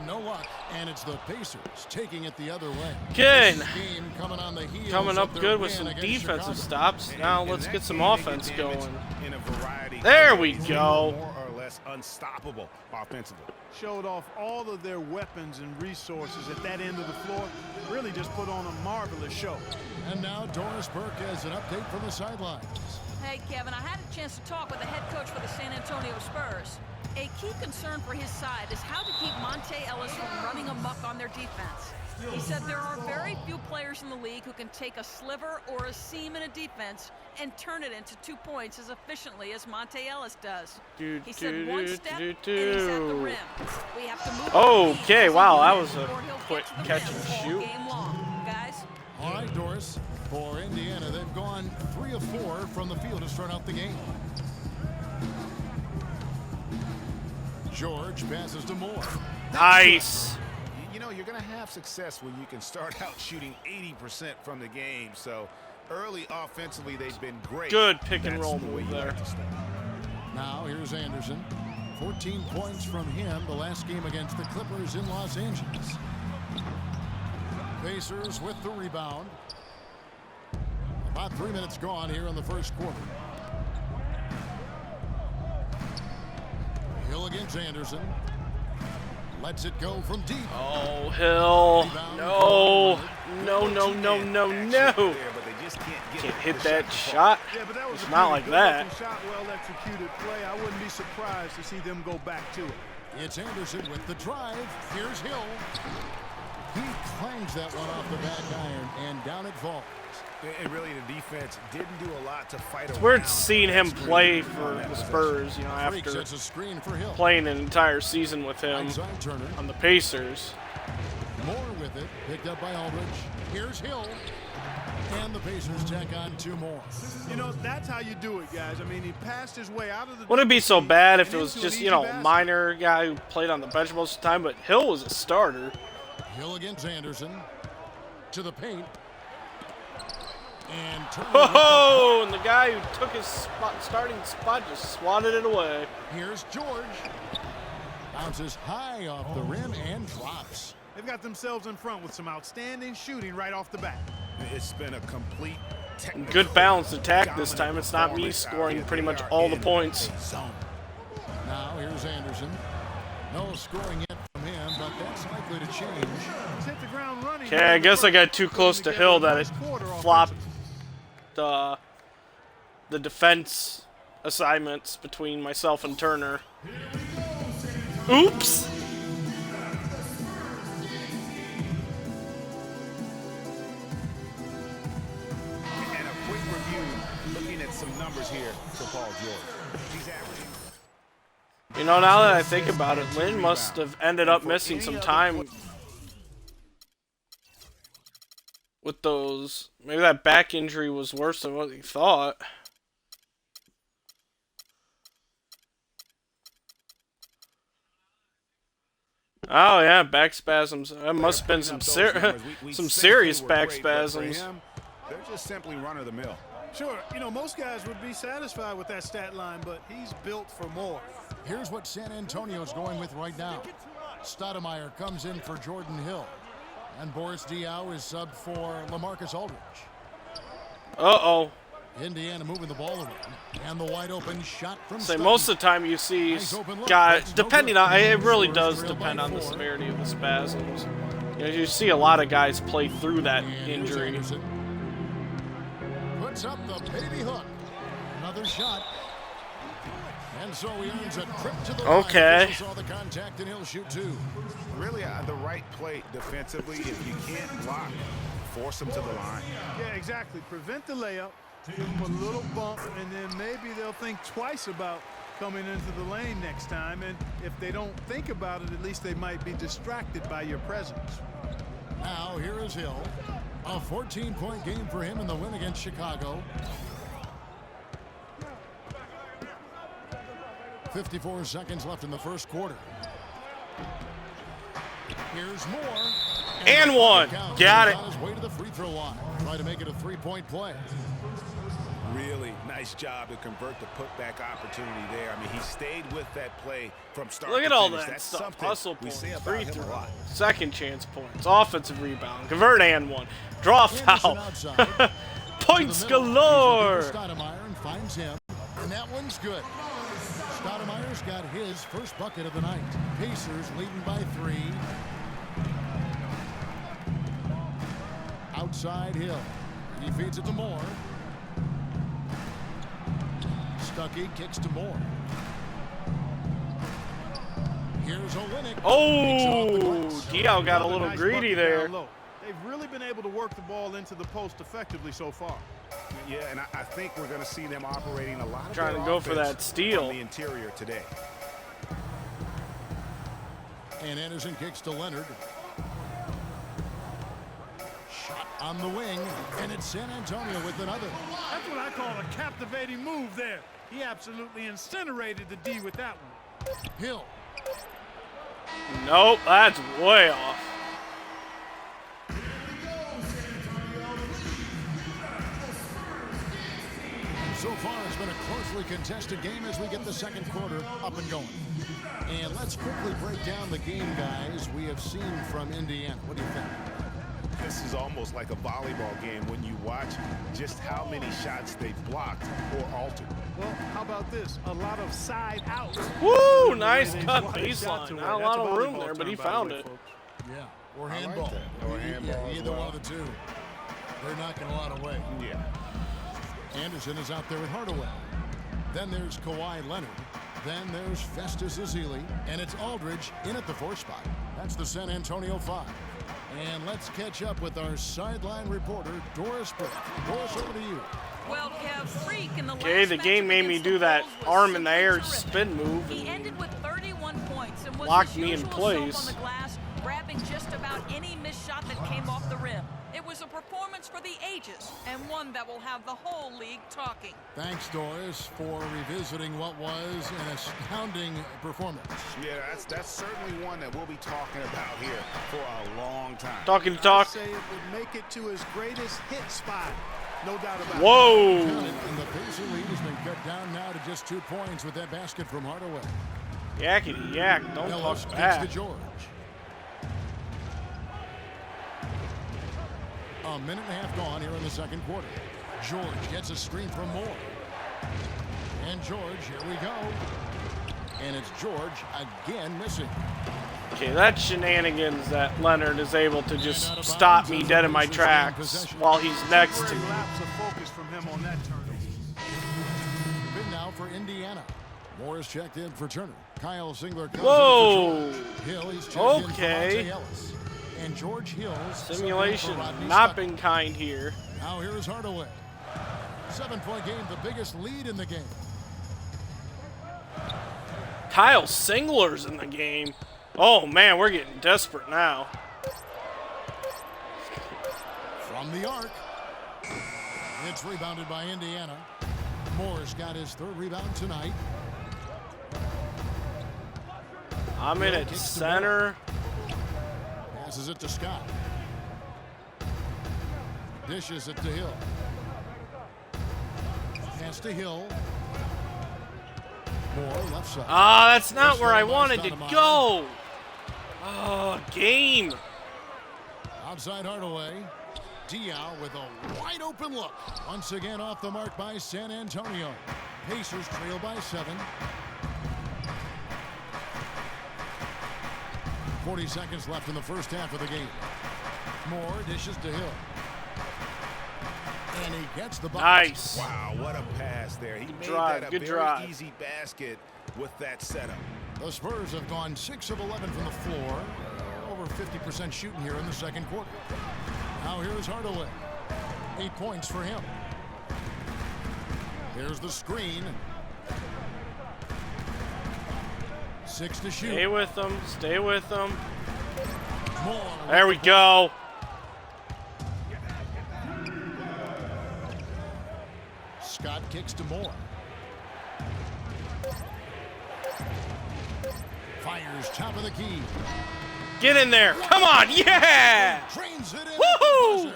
No luck, and it's the Pacers taking it the other way. Good. This game coming on the heels Coming of up their good with win some against defensive Chicago. stops. Now let's get some offense going. In a variety There we of go. more or less unstoppable offensively. Showed off all of their weapons and resources at that end of the floor. Really just put on a marvelous show. And now Doris Burke has an update from the sidelines. Hey, Kevin, I had a chance to talk with the head coach for the San Antonio Spurs. A key concern for his side is how to keep Monte Ellis from running amok on their defense. He said there are very few players in the league who can take a sliver or a seam in a defense and turn it into 2 points as efficiently as Monte Ellis does. He said one step and he's at the rim. We have to move. Okay, wow, that was a quick catch and shoot. Game long, guys. All right, Doris. For Indiana, they've gone 3 of 4 from the field to start out the game. George passes to Moore. Nice. You know, you're going to have success when you can start out shooting 80% from the game. So early offensively, they've been great. Good pick and roll That's the way move you there. like to start. Now here's Anderson. 14 points from him the last game against the Clippers in Los Angeles. Pacers with the rebound. About 3 minutes gone here in the first quarter. Hill against Anderson. Lets it go from deep. Oh, Hill. No. No, no, no, no, no. Can't hit that shot. Yeah, but that was It's a not pretty like good that. looking shot, well executed play. I wouldn't be surprised to see them go back to it. It's Anderson with the drive. Here's Hill. He clangs that one off the back iron, and down it falls. And really, the defense didn't do a lot to fight It's around. weird seeing him play for the Spurs, you know, Freak after sets a screen for Hill. playing an entire season with him Outside Turner. on the Pacers. Moore with it, picked up by Aldridge. Here's Hill. And the Pacers tack on 2 more. You know, that's how you do it, guys. I mean, he passed his way out of the... Wouldn't it be so bad if it and was into an just, easy you know, basket. minor guy who played on the bench most of the time, but Hill was a starter. Hill against Anderson. To the paint. And Turner. Oh, and the guy who took his starting spot just swatted it away. Here's George. Bounces high off the rim and drops. They've got themselves in front with some outstanding shooting right off the bat. It's been a complete Good balanced attack this time. It's not me scoring pretty much all the points. Now here's Anderson. No scoring yet from him, but that's likely to change. He's hit the ground running. Okay, I guess I got too close to Hill that it flopped the defense assignments between myself and Turner. Oops. And a quick review, looking at some numbers here for Paul George. He's averaging. You know, now that I think about it, Lynn must have ended up missing some time with those. Maybe that back injury was worse than what he thought. Oh yeah, back spasms. That must have been some some serious back spasms. They're just simply run of the mill. Sure, you know, most guys would be satisfied with that stat line, but he's built for more. Here's what San Antonio's going with right now. Stoudemire comes in for Jordan Hill. And Boris Diaw is subbed for LaMarcus Aldridge. Uh-oh. Indiana moving the ball around. And the wide open shot from Say most of the time you see guys, depending on, it really does depend on the severity of the spasms. You know, you see a lot of guys play through that injury. Puts up the baby hook. Another shot. And so he earns a trip to the okay. line. Saw the contact and he'll shoot 2. Really the right play defensively. If you can't block, force them to the line. Yeah, exactly. Prevent the layup, give them a little bump, and then maybe they'll think twice about coming into the lane next time. And if they don't think about it, at least they might be distracted by your presence. Now here is Hill. A 14-point game for him in the win against Chicago. 54 seconds left in the first quarter. Here's Moore. And one. Got it. On his way to the free throw line. Try to make it a three-point play. Really nice job to convert the putback opportunity there. I mean, he stayed with that play from start Look to at all finish. that That's stuff. something Hustle we points, say about free him a throw, lot. second chance points, offensive rebound, convert and one, draw foul, points galore. Stoudemire and finds him, and that one's good. Stoudemire's got his first bucket of the night. Pacers leading by 3. Outside Hill. He feeds it to Moore. Stuckey kicks to Moore. Here's Olynyk. Oh, Diaw got a little Nice greedy bucket there. down low. They've really been able to work the ball into the post effectively so far. Yeah, and I think we're going to see them operating a lot of Trying their to go for offense that steal. from the interior today. And Anderson kicks to Leonard. Shot on the wing, and it's San Antonio with another. That's what I call a captivating move there. He absolutely incinerated the D with that one. Hill. Nope, that's way off. So far, it's been a closely contested game as we get the second quarter up and going. And let's quickly break down the game, guys, we have seen from Indiana. What do you think? This is almost like a volleyball game when you watch just how many shots they've blocked or altered. Well, how about this? A lot of side outs. Woo, nice They cut swatted shots baseline. away. Not a That's lot of room volleyball there, but he term, by the found way, it. folks. Yeah, or I like handball. that. Or handball as Either well. one of the two. They're knocking a lot away. Yeah. Anderson is out there with Hardaway. Then there's Kawhi Leonard. Then there's Festus Ezeli. And it's Aldridge in at the 4 spot. That's the San Antonio 5. And let's catch up with our sideline reporter, Doris Burke. Doris, over to you. Well, Kev, Freak in the Okay, last the game matchup made me against do the that Bulls was arm in the simply air terrific. spin move. He ended with 31 points and was Locked his me in usual place. self on the glass, grabbing just about any missed shot that came off the rim. It was a performance for the ages and one that will have the whole league talking. Thanks, Doris, for revisiting what was an astounding performance. Yeah, that's certainly one that we'll be talking about here for a long time. Talking to I'd talk. say it would make it to his greatest hit spot. No doubt about it. Whoa. And the Pacer lead has been cut down now to just 2 points with that basket from Hardaway. Yakety yak, don't Ellis talk kicks back. to George. A minute and a half gone here in the second quarter. George gets a screen from Moore. And George, here we go. And it's George again missing. Okay, that's shenanigans that Leonard is able to just stop me dead in my tracks while he's next to Very me. lapse of focus from him on that turnover. Big now for Indiana. Moore is checked in for Turner. Kyle Singler comes Whoa. in for George. Hill, he's checked Okay. in for Monte Ellis. And George Hill's Simulation not been kind here. Now here is Hardaway. 7-point game, the biggest lead in the game. Kyle Singler's in the game. Oh man, we're getting desperate now. From the arc. It's rebounded by Indiana. Moore's got his 3rd rebound tonight. I'm in at center. Passes it to Scott. Dishes it to Hill. Pass to Hill. Moore left side. Ah, that's not where I wanted to go. Oh, game. Outside Hardaway. Diaw with a wide open look. Once again off the mark by San Antonio. Pacers trail by 7. 40 seconds left in the first half of the game. Moore dishes to Hill. And he gets the bucket. Nice. Wow, what a pass there. He made drive, that a good very drive. easy basket with that setup. The Spurs have gone 6 of 11 from the floor. Over 50% shooting here in the second quarter. Now here's Hardaway. 8 points for him. Here's the screen. 6 to shoot. Stay with them. Stay with them. Moore. There we go. Scott kicks to Moore. Fires top of the key. Get in there. Come on. Yeah. Trains it in. Woohoo!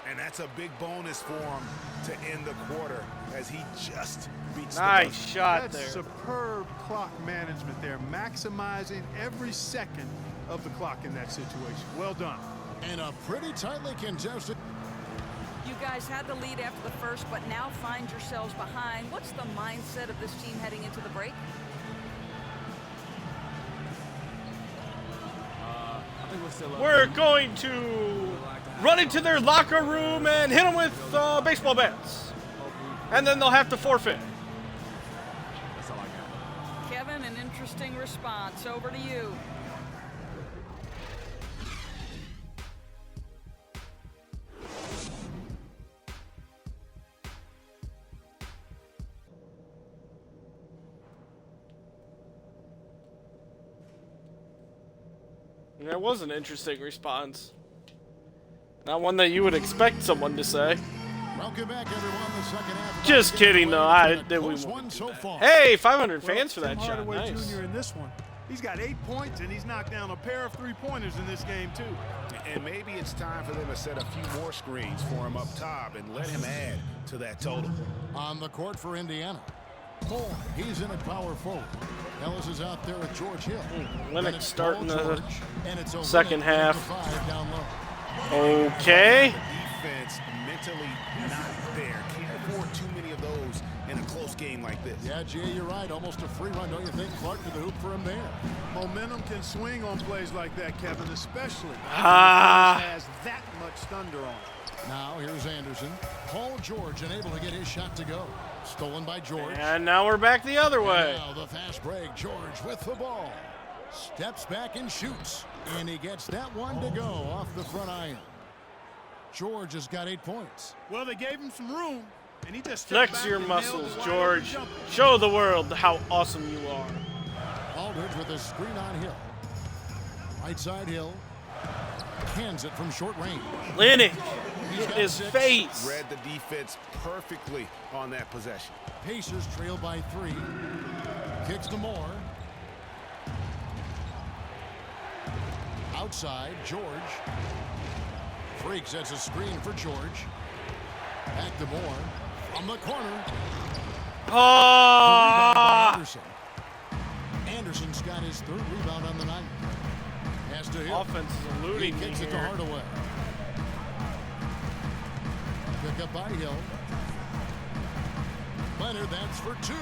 And that's a big bonus for him to end the quarter as he just beats Nice the buzzer. shot That's there. superb clock management there, maximizing every second of the clock in that situation. Well done. And a pretty tightly contested. You guys had the lead after the first, but now find yourselves behind. What's the mindset of this team heading into the break? We're going to run into their locker room and hit them with baseball bats. And then they'll have to forfeit. Kevin, an interesting response. Over to you. That was an interesting response. Not one that you would expect someone to say. Welcome back, everyone. The second half. Just kidding, though. We Close won't one do so that. far. Hey, 500 Well, fans for that Tim shot. Hardaway Nice. Jr. in this one. He's got 8 points, and he's knocked down a pair of three-pointers in this game, too. And maybe it's time for them to set a few more screens for him up top and let him add to that total. On the court for Indiana. Moore, he's in at power forward. Ellis is out there with George Hill. Lennox starting the George, and it's a second Lennox half. with the 5 down low. Okay. Defense mentally not there. Can't afford too many of those in a close game like this. Yeah, Jay, you're right. Almost a free run, don't you think? Clark to the hoop for him there. Momentum can swing on plays like that, Kevin, especially when Ah. the defense has that much thunder on it. Now here's Anderson. Paul George unable to get his shot to go. Stolen by George. And now we're back the other way. Now the fast break. George with the ball. Steps back and shoots. And he gets that one to go off the front iron. George has got 8 points. Well, they gave him some room, and he just Flex stepped your back and nailed muscles, the wide George. open jumper. Show the world how awesome you are. Aldridge with a screen on Hill. Right side Hill. Hands it from short range. Lennox He's got his 6. face. Read the defense perfectly on that possession. Pacers trail by 3. Kicks to Moore. Outside, George. Freak sets a screen for George. Back to Moore. From the corner. Oh! Anderson. Anderson's got his 3rd rebound on the night. Pass to Hill. Offense is He eluding me kicks it to here. Hardaway. Pick up by Hill. Leonard, that's for 2.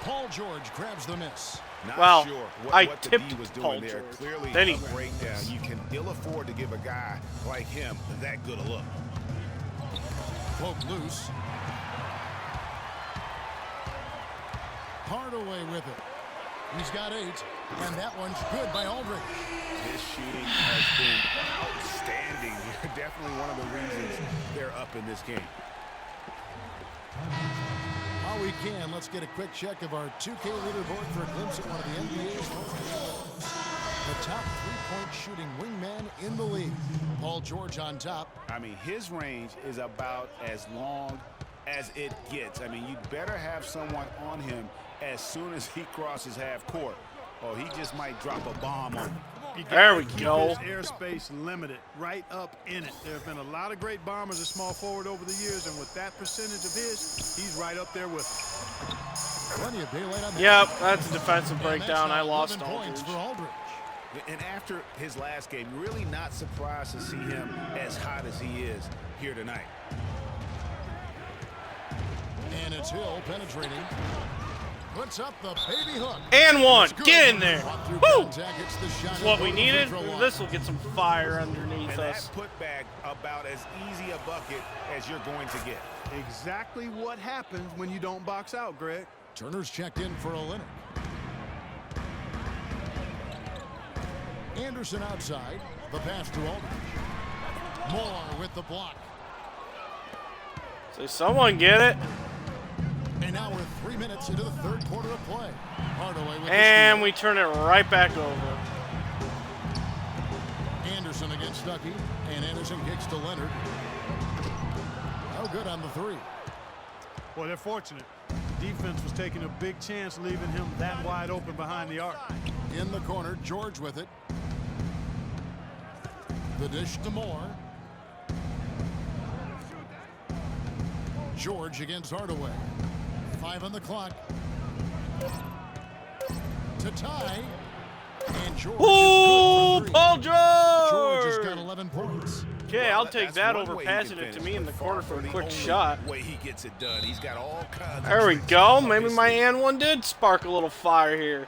Paul George grabs the miss. Not Well, sure I what the tipped D was Paul doing there. George. Clearly Then he a grabbed breakdown. You can ill afford to give a guy like him that good a look. Poke loose. Hardaway with it. He's got 8, and that one's good by Aldridge. His shooting has been outstanding. Definitely one of the reasons they're up in this game. While we can, let's get a quick check of our 2K leaderboard for a glimpse at one of the NBA's most the top 3-point shooting wingman in the league. Paul George on top. I mean, his range is about as long as it gets. I mean, you'd better have someone on him as soon as he crosses half court, or he just might drop a bomb on him. There we Keep go. his airspace limited, right up in it. There have been a lot of great bombers at small forward over the years, and with that percentage of his, he's right up there with them. Plenty of daylight on that. Yep, that's a defensive And breakdown. that's I lost 11 points Aldridge. for Aldridge. And after his last game, really not surprised to see him as hot as he is here tonight. And it's Hill penetrating. Puts up the baby hook. And one. It's good. Get in there. Walk through Woo! contact, hits the shot That's what and we goes to the needed. free throw line. This will get some fire underneath And us. that putback about as easy a bucket as you're going to get. Exactly what happens when you don't box out, Greg. Turner's checked in for Olynyk. Anderson outside. The pass to Aldridge. Moore with the block. So someone get it. And now we're 3 minutes into the 3rd quarter of play. Hardaway with And the we turn it right back over. steal. Anderson against Stuckey. And Anderson kicks to Leonard. No good on the 3. Well, they're fortunate. Defense was taking a big chance leaving him that wide open behind the arc. In the corner, George with it. The dish to Moore. George against Hardaway. 5 on the clock. To tie. And George Ooh, is good for 3. Paul George has got George! 11 points. Okay, I'll take That's that one over way he passing can it to finish, me in but the far corner for from a the quick only shot. way he gets it done. He's got all kinds There of we tricks go. up Maybe his my sleeve. and one did spark a little fire here.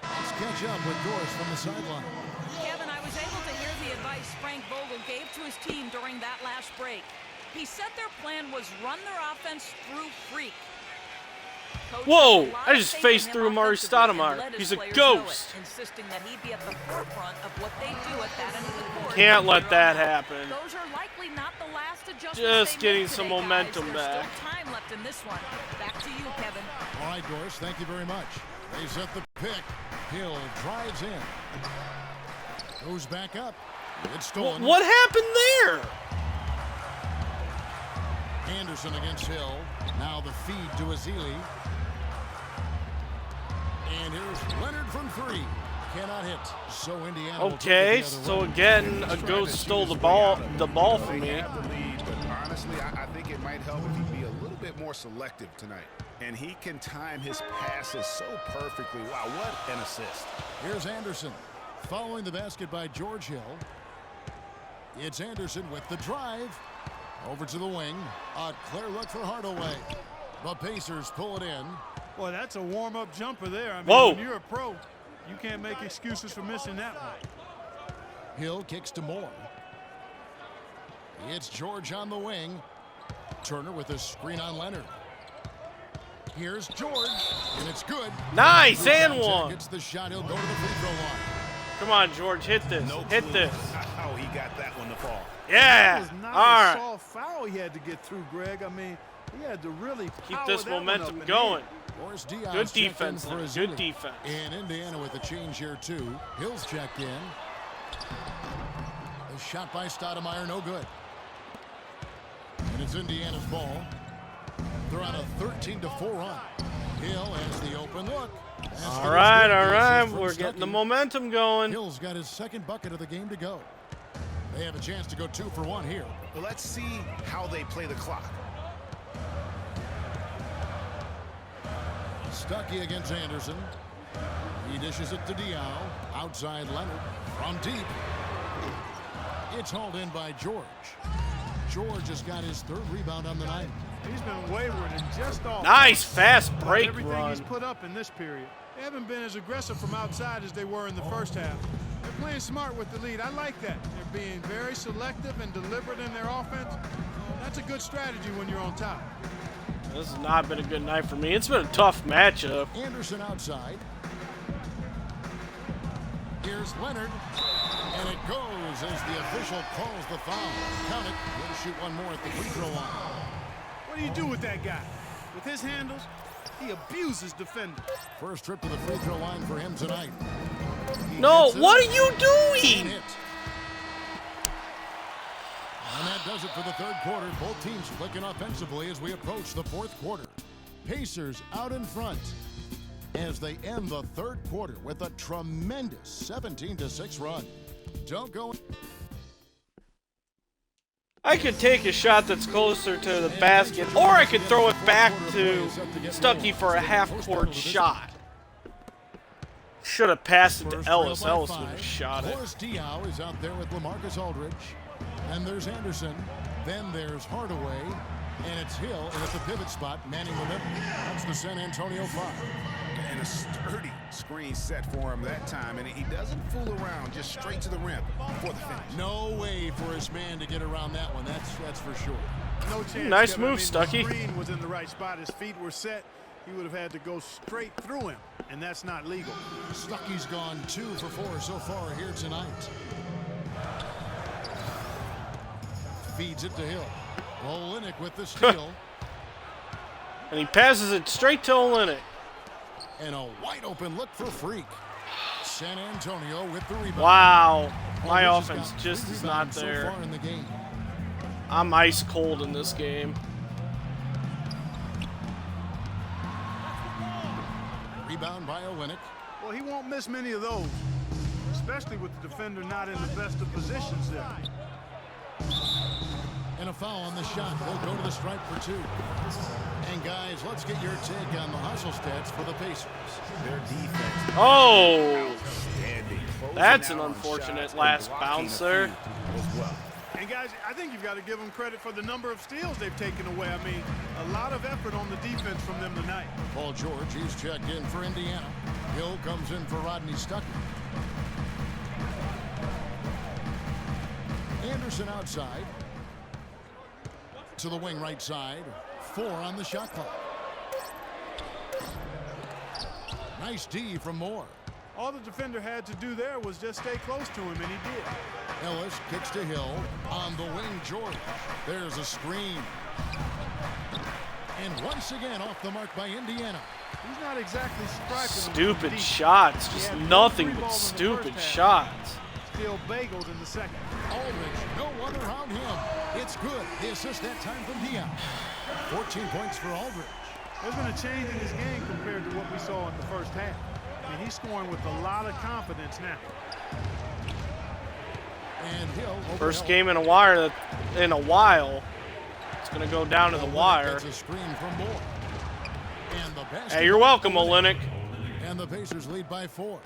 Let's catch up with Doris from the sideline. Kevin, I was able to hear the advice Frank Vogel gave to his team during that last break. He said their plan was run their offense through freak. Coach Whoa, has a lot I of just faith in faced him through Murray offensively and Stoudemire. let his He's a players know it, ghost. insisting that he be at the forefront of what they do at that end of the court. Can't let From that here on out. happen. Those are likely not the last adjustments Just they getting make some today, momentum guys. There's back. still time left in this one. Back to you, Kevin. All right, Doris, thank you very much. They set the pick. Hill drives in. Goes back up. It's stolen. What happened there? Anderson against Hill. Now the feed to Azili. And here's Leonard from 3. Cannot hit. So Indiana will take Okay, it the other so way. again, a ghost stole the ball from They me. have the lead, but honestly, I think it might help if he be a little bit more selective tonight. And he can time his passes so perfectly. Wow, what an assist. Here's Anderson. Following the basket by George Hill. It's Anderson with the drive. Over to the wing. A clear look for Hardaway. The Pacers pull it in. Boy, that's a warm-up jumper there. I mean, Whoa. when you're a pro, you can't make excuses for missing that one. Hill kicks to Moore. It's George on the wing. Turner with a screen on Leonard. Here's George, and it's good. Nice, and Contact one. Gets the shot. He'll go to the free throw line. Come on, George, hit this. No Hit clue this. how he got that one to fall. Yeah. That was not All a right. soft foul he had to get through, Greg. I mean, he had to really Keep power this that one momentum up going. Boris Diaz Good checked in defense, for there. Azili. Good defense. And Indiana with a change here, too. Hill's checked in. The shot by Stoudemire, no good. And it's Indiana's ball. They're on a 13-4 run. Hill has the open look. All right. We're getting the momentum going. Hill's got his second bucket of the game to go. They have a chance to go 2 for 1 here. Well, let's see how they play the clock. Stuckey against Anderson. He dishes it to Diao. Outside Leonard. From deep. It's hauled in by George. George has got his 3rd rebound on the night. He's been wayward and just off. Nice fast about break everything run. he's put up in this period. They haven't been as aggressive from outside as they were in the first half. They're playing smart with the lead. I like that. They're being very selective and deliberate in their offense. That's a good strategy when you're on top. This has not been a good night for me. It's been a tough matchup. Anderson outside. Here's Leonard. And it goes as the official calls the foul. Count it. He'll shoot one more at the free throw line. What do you do with that guy? With his handles, he abuses defenders. First trip to the free throw line for him tonight. He No, gets it. what are you And doing? hit. And that does it for the 3rd quarter. Both teams clicking offensively as we approach the 4th quarter. Pacers out in front as they end the 3rd quarter with a tremendous 17-6 run. Don't go. I could take a shot that's closer to the basket, or I could throw it back to Stuckey for a half-court shot. Should have passed it to Ellis. Ellis would have shot it. Boris Diaw is out there with LaMarcus Aldridge. And there's Anderson. Then there's Hardaway. And it's Hill, and it's a pivot spot, manning the middle. That's the San Antonio 5. And a sturdy screen set for him that time, and he doesn't fool around, just straight to the rim for the finish. No way for his man to get around that one. That's for sure. No chance. Nice Kevin. move, Stuckey. The screen was in the right spot. His feet were set. He would have had to go straight through him, and that's not legal. Stuckey's gone 2 for 4 so far here tonight. Feeds it to Hill. Olynyk with the steal. And he passes it straight to Olynyk. And a wide open look for Freak. San Antonio with the rebound. Wow. My Aldridge has offense got just 3 is not rebounds there. So far in the game. I'm ice cold in this game. Rebound by Olynyk. Well, he won't miss many of those, especially with the defender not in the best of positions there. And a foul on the shot. They'll go to the stripe for 2. And guys, let's get your take on the hustle stats for the Pacers. Their defense. Oh, Outstanding. Closing that's an out on unfortunate shots and last blocking bounce a few there. as well. And guys, I think you've got to give them credit for the number of steals they've taken away. I mean, a lot of effort on the defense from them tonight. Paul George, he's checked in for Indiana. Hill comes in for Rodney Stuckey. Anderson outside. To the wing right side. 4 on the shot clock. Nice D from Moore. All the defender had to do there was just stay close to him, and he did. Ellis kicks to Hill. On the wing, George. There's a screen. And once again off the mark by Indiana. He's not exactly striking. Stupid shots. Just He had nothing 3 but balls in the stupid first half. shots. Still bagels in the second. Aldridge, no one around him. It's good. The assist that time from Dion. 14 points for Aldridge. There's been a change in his game compared to what we saw in the first half. I mean, he's scoring with a lot of confidence now. And Hill First game in a while. It's gonna go down to the wire. Gets a screen from Moore. And the Hey, you're welcome, Olynyk. And the Pacers lead by 4.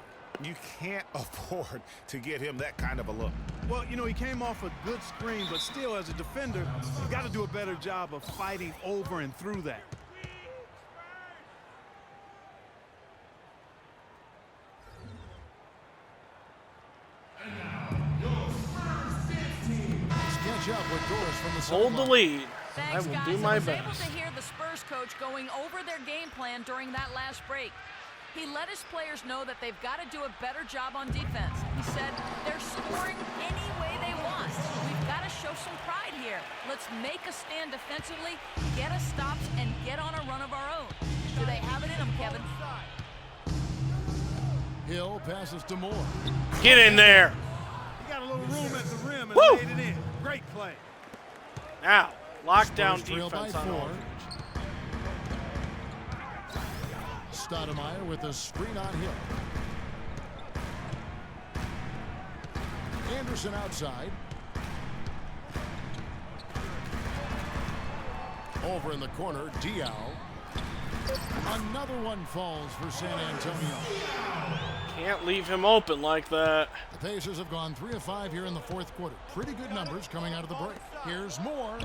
You can't afford to get him that kind of a look. Well, you know, he came off a good screen, but still, as a defender, you got to do a better job of fighting over and through that. Sketch up with Doris from the Hold the sideline. lead. Thanks, I will guys. do my I was best. able to hear the Spurs coach going over their game plan during that last break. He let his players know that they've got to do a better job on defense. He said they're scoring any way they want. We've got to show some pride here. Let's make a stand defensively, get us stops, and get on a run of our own. Do they have it in them, Kevin? Hill passes to Moore. Get in there. He got a little room at the rim and Woo! made it in. Great play. Now, lockdown Spurs trail by defense on 4. Aldridge. Stoudemire with a screen on Hill. Anderson outside. Over in the corner, Diaw. Another one falls for San Antonio. Can't leave him open like that. The Pacers have gone 3 of 5 here in the 4th quarter. Pretty good numbers coming out of the break. Here's Moore.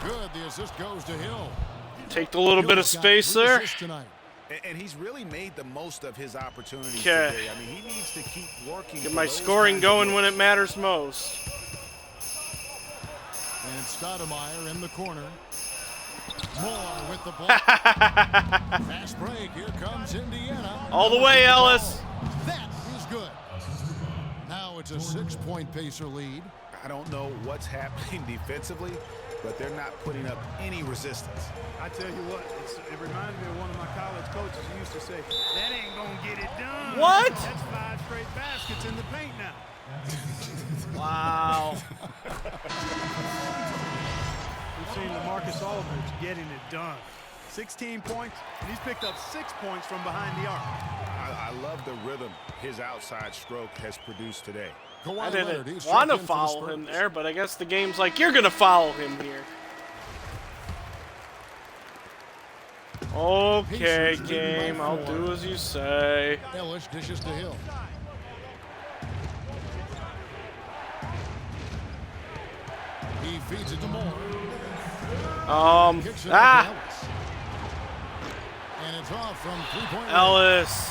Good. The assist goes to Hill. Take the little bit of Hill's got space 3 there. assists tonight. And he's really made the most of his opportunities Okay. today. I mean, he needs to keep working. Get for my those scoring kinds of going when looks. it matters most. And Stoudemire in the corner. Moore with the block. Fast break. Here comes Indiana. All the way, Ellis. That is good. Now it's a 6-point Pacer lead. I don't know what's happening defensively, but they're not putting up any resistance. I tell you what, it reminds me of one of my college coaches who used to say, that ain't going to get it done. What? That's 5 straight baskets in the paint now. Wow. We've seen LaMarcus Aldridge getting it done. 16 points, and he's picked up 6 points from behind the arc. I love the rhythm his outside stroke has produced today. I Kawhi Leonard, didn't he's want to checked in for the foul him Spurs. there, but I guess the game's like, you're going to foul him here. Okay, Pacers leading by game, I'll 4. do as you say. Ellis dishes to Hill. He feeds it to Moore. Kicks it out to Ellis. And it's off from 3-point range. Ellis.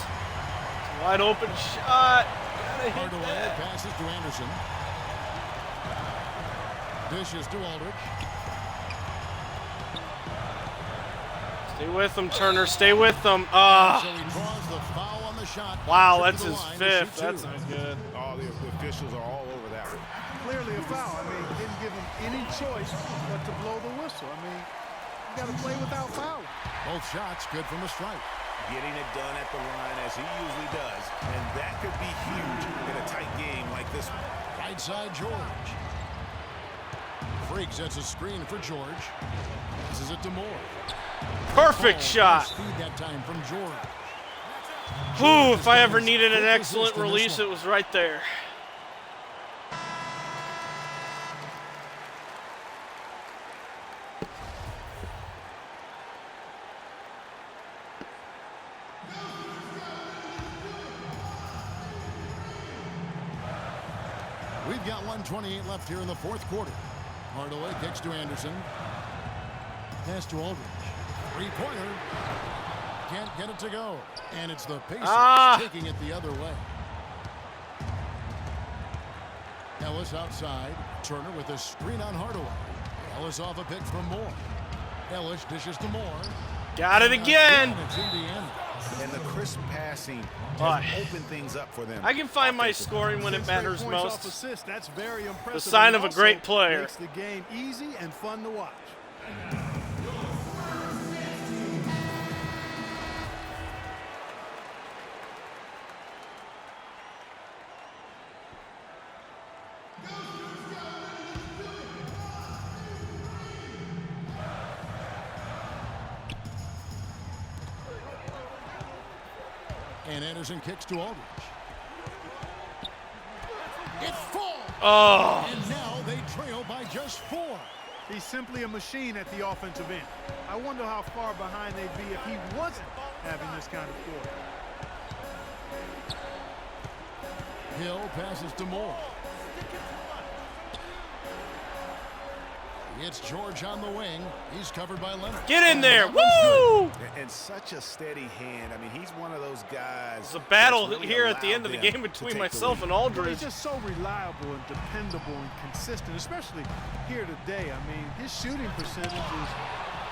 Wide open shot. Gotta hit Hardaway that. passes to Anderson. Dishes to Aldridge. Stay with him, Turner. Stay with him. So Ah. he draws the foul on the shot. Wow, Trip that's to the his line to 5th. shoot That's 2. not good. All the officials are all over that one. Clearly a foul. I mean, didn't give him any choice but to blow the whistle. I mean, you got to play without fouling. Both shots good from the stripe. Getting it done at the line as he usually does, and that could be huge outside George. Freak sets a screen for George. Passes it to Moore. Perfect shot. Feed that time from George. Ooh, if I ever needed an excellent release, it was right there. We've got 1:28 left here in the fourth quarter. Hardaway kicks to Anderson. Pass to Aldridge. Three-pointer. Can't get it to go. And it's the Pacers taking it the other way. Ellis outside. Turner with a screen on Hardaway. Ellis off a pick from Moore. Ellis dishes to Moore. Got it again. It's Indiana. And the crisp passing has opened things up for them. I can find my scoring when it matters Points off most. assist. That's very impressive. The sign and of a great also player. Makes the game easy and fun to watch. And Anderson kicks to Aldridge. It falls. Oh. And now they trail by just 4. He's simply a machine at the offensive end. I wonder how far behind they'd be if he wasn't having this kind of quarter. Hill passes to Moore. It's George on the wing. He's covered by Leonard. Get in there. Woo! And such a steady hand. I mean, he's one of those guys. It's a battle really here at the allowed end of the them game to between take myself the and lead. Aldridge. He's just so reliable and dependable and consistent, especially here today. I mean, his shooting percentage is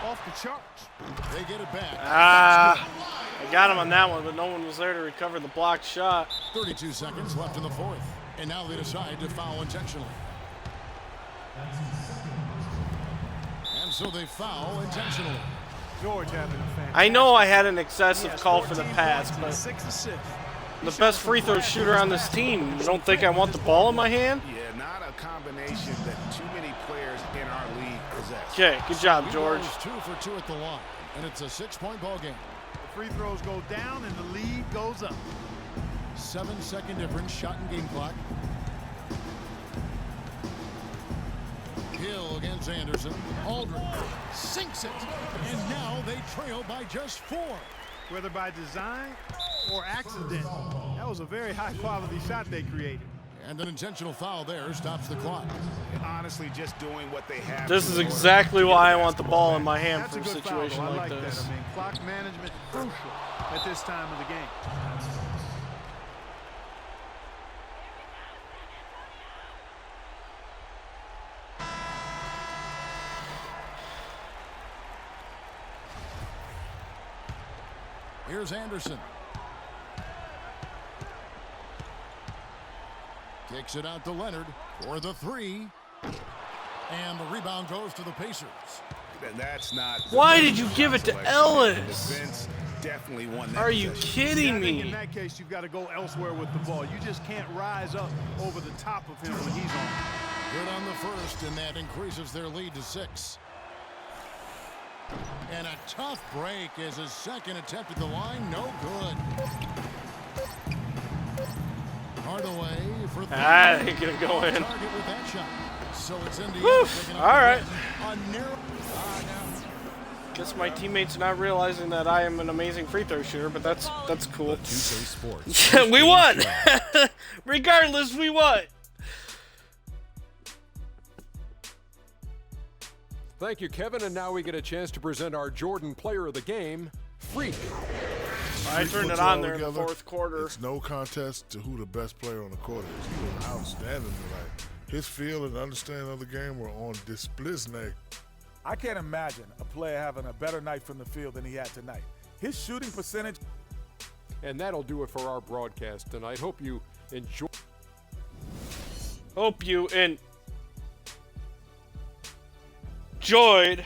off the charts. They get it back. I got him on that one, but no one was there to recover the blocked shot. 32 seconds left in the fourth. And now they decide to foul intentionally. And so they foul intentionally. George having a fantastic. I know I had an excessive He has call for the 14 pass, points and but 6 assists. the best free throw shooter on this team. You don't think I want the ball in my hand? Yeah, not a combination that too many players in our league possess. Okay, good job, He George. goes 2 for 2 at the line. And it's a 6-point ball game. The free throws go down and the lead goes up. 7-second difference, shot and game clock. Hill against Anderson. Aldridge sinks it. And now they trail by just 4. Whether by design or accident. That was a very high-quality shot they created. And an intentional foul there stops the clock. Honestly, just doing what they have. This to is in order exactly to get why I the want the basketball ball in back. my hand That's for a a good foul, situation though. I like like this. that. I mean, clock management crucial at this time of the game. Here's Anderson. Kicks it out to Leonard for the 3. And the rebound goes to the Pacers. And that's not. Why did you give it to selection. Ellis? Defense definitely won that Are you possession. kidding I think me? in that case, you've got to go elsewhere with the ball. You just can't rise up over the top of him when he's on. Good on the first, and that increases their lead to 6. And a tough break as his second attempt at the line. No good. Hardaway for 3. Ain't gonna go in. Target with that shot. So it's Indiana. Woof. picking up All the right. win. A narrow. Guess my teammates are not realizing that I am an amazing free throw shooter, but that's cool. 2K Sports. We won. Regardless, we won. Thank you, Kevin. And now we get a chance to present our Jordan Player of the Game, Freak. I Freak turned puts it on all there in the together. fourth quarter. It's no contest to who the best player on the court is. He was outstanding tonight. His feel and understanding of the game were on display. I can't imagine a player having a better night from the field than he had tonight. His shooting percentage. And that'll do it for our broadcast tonight. Hope you enjoy. Hope you enjoyed.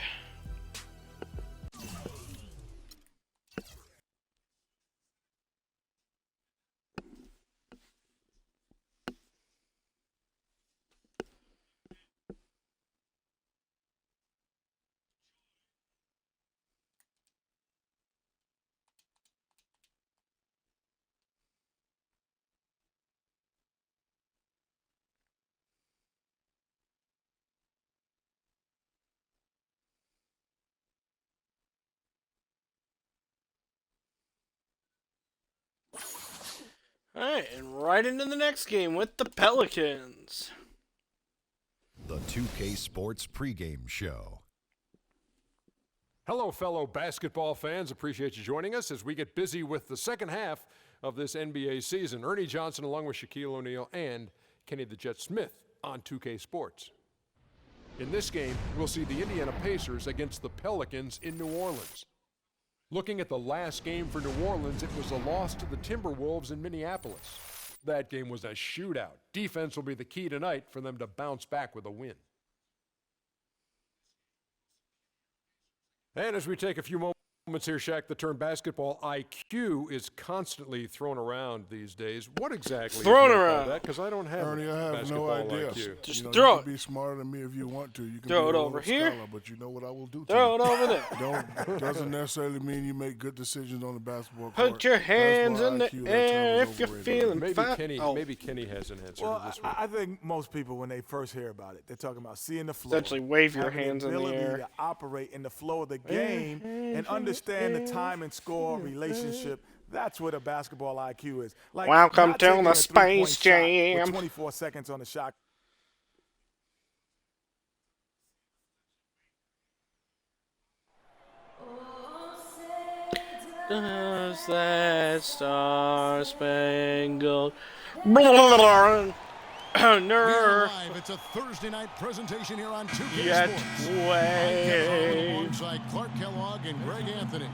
Alright, and right into the next game with the Pelicans. The 2K Sports pregame show. Hello, fellow basketball fans. Appreciate you joining us as we get busy with the second half of this NBA season. Ernie Johnson along with Shaquille O'Neal and Kenny the Jet Smith on 2K Sports. In this game, we'll see the Indiana Pacers against the Pelicans in New Orleans. Looking at the last game for New Orleans, it was a loss to the Timberwolves in Minneapolis. That game was a shootout. Defense will be the key tonight for them to bounce back with a win. And as we take a few moments here, Shaq, the term basketball IQ is constantly thrown around these days. What exactly thrown is around that? Because I don't have Ernie, I have basketball no idea. IQ. Just you know, throw you it. can be smarter than me if you want to. You can Throw be it a over little here. scholar, but you know what I will do to Throw you. it over there. Doesn't necessarily mean you make good decisions on the basketball court. Put your hands in Basketball the IQ, that air time if is you're overrated. feeling Maybe fine. Maybe Kenny has an answer Well, to this one. I think most people, when they first hear about it, they're talking about seeing the floor. Essentially, wave your having hands in the ability air. to operate in the flow of the game and understand the time and score relationship. That's what a basketball IQ is. Like, Welcome not to taking the a three-point Space shot Jam. with 24 seconds on the shot. Does that star-spangled banner Live. It's a Thursday night presentation here on 2K yet Sports. wave? Alongside Clark Kellogg and Greg Anthony.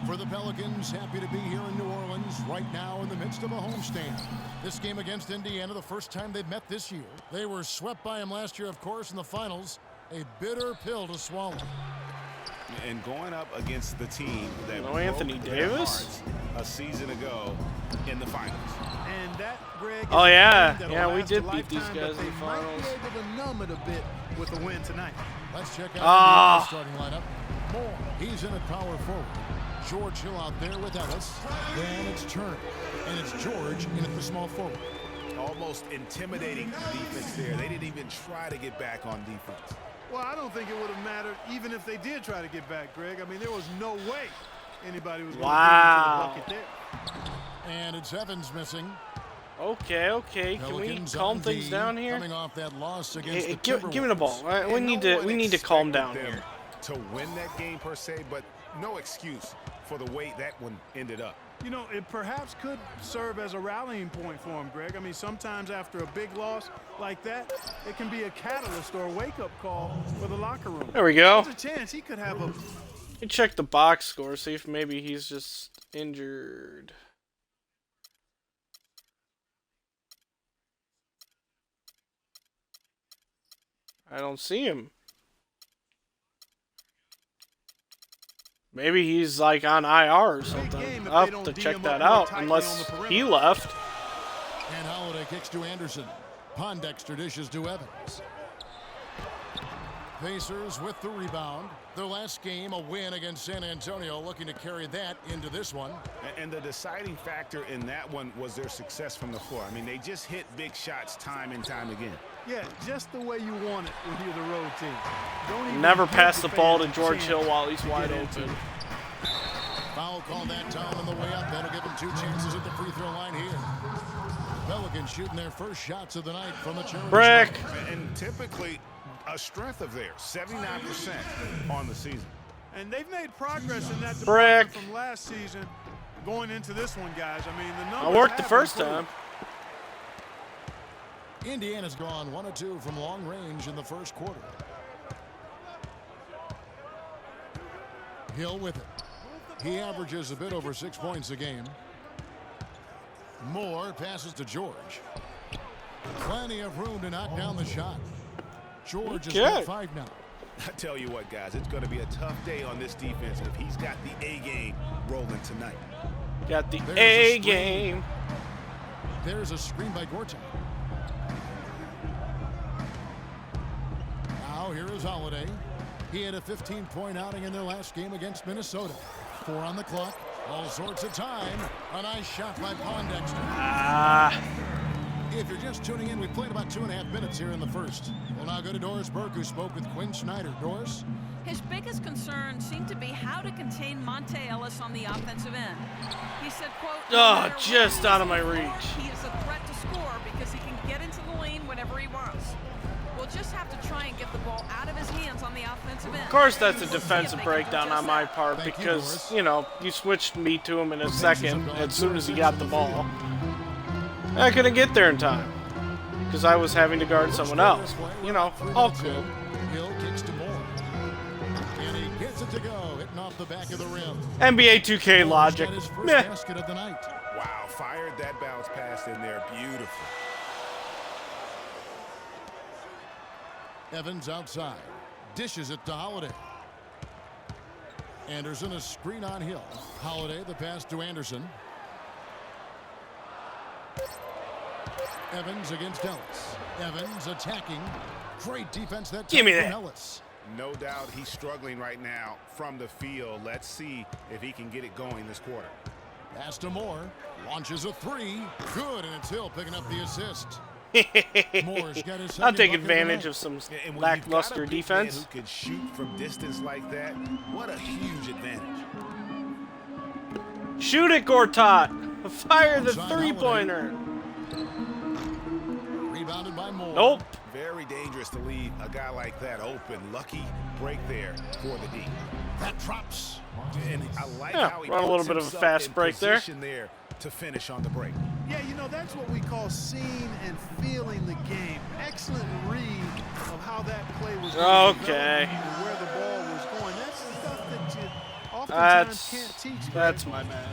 For the Pelicans, happy to be here in New Orleans right now in the midst of a homestand. This game against Indiana, the first time they've met this year. They were swept by him last year, of course, in the finals. A bitter pill to swallow. And going up against the team that No Anthony broke their Davis? hearts a season ago in the finals. And that, Greg, is Oh, a yeah. game that'll Yeah, we last did a beat these lifetime, guys but in the they might finals. be able to numb it a bit with a win tonight. Let's check out Ah. the starting lineup. Moore, he's in at power forward. George Hill out there with Ellis. Then it's Turner. And it's George in at the small forward. Almost intimidating defense there. They didn't even try to get back on defense. Well, I don't think it would have mattered even if they did try to get back, Greg. I mean, there was no way anybody was going to Wow. get into the bucket there. And it's Evans missing. Okay. Can we Pelicans calm on things D, down here? Coming off that loss against the Give me the ball. Timberwolves. We And need no to one calm expected down them here. to win that game per se, but no excuse for the way that one ended up. You know, it perhaps could serve as a rallying point for him, Greg. I mean, sometimes after a big loss like that, it can be a catalyst or a wake-up call for the locker room. There we go. There's a chance he could have a... Let me check the box score, see if maybe he's just injured. I don't see him. Maybe he's like on IR or something. I'll have to check that out unless he left. And Holiday kicks to Anderson. Pondexter dishes to Evans. Pacers with the rebound. Their last game, a win against San Antonio, looking to carry that into this one. And the deciding factor in that one was their success from the floor. I mean, they just hit big shots time and time again. Yeah, just the way you want it when you're the road team. Don't even Never give pass the ball to fans a George chance Hill while he's to wide get into open. it. Foul called that time on the way up. That'll give them 2 chances at the free throw line here. Pelicans shooting their first shots of the night from the charity Brick. stripe. And typically a strength of theirs, 79% on the season. And they've made progress in that Brick. department from last season going into this one, guys. I mean, the I numbers worked the have first improved. time. Indiana's gone 1 of 2 from long range in the first quarter. Hill with it. He averages a bit over 6 points a game. Moore passes to George. Plenty of room to knock down the shot. George has got 5 now. I tell you what, guys, it's going to be a tough day on this defense if he's got the A game rolling tonight. Got the There's A a screen. game. There's a screen by Gortat. Now here is Holiday. He had a 15-point outing in their last game against Minnesota. 4 on the clock. All sorts of time. A nice shot by Pondexter. If you're just tuning in, we played about 2.5 minutes here in the first. We'll now go to Doris Burke, who spoke with Quinn Snyder. Doris? His biggest concern seemed to be how to contain Monte Ellis on the offensive end. He said, quote, Oh, just out of my reach. He is a threat to score because he can get into the lane whenever he wants. We'll just have to try and get the ball out of his hands on the offensive end. Of course, that's a defensive breakdown on my part because, you know, you switched me to him in a second as soon as he got the ball. I couldn't get there in time because I was having to guard someone else. You know, all cool. Hill kicks to Moore. And he gets it to go, hitting off the back of the rim. NBA 2K logic. His first Meh. basket of the night. Wow, fired that bounce pass in there. Beautiful. Evans outside. Dishes it to Holiday. Anderson, a screen on Hill. Holiday, the pass to Anderson. Evans against Ellis. Evans attacking. Great defense that time Give me from that. Ellis. No doubt he's struggling right now from the field. Let's see if he can get it going this quarter. Pass to Moore. Launches a three. Good, and it's Hill picking up the assist. Moore's got his I'll second take bucket advantage tonight. of some And when you've got lackluster a big man defense. who can shoot from distance like that, what a huge advantage. Shoot it, Gortat. Fire the Outside three-pointer. Rebounded by Moore. Nope. Very dangerous to leave a guy like that open. Lucky break there for the D. That drops. And I like Yeah, how he run a little puts bit of a himself fast in break there. position there to finish on the break. Yeah, you know, that's what we call seeing and feeling the game. Excellent read of how that play was going Okay. and where the ball was going. That's stuff that you oftentimes can't teach. That's my bad.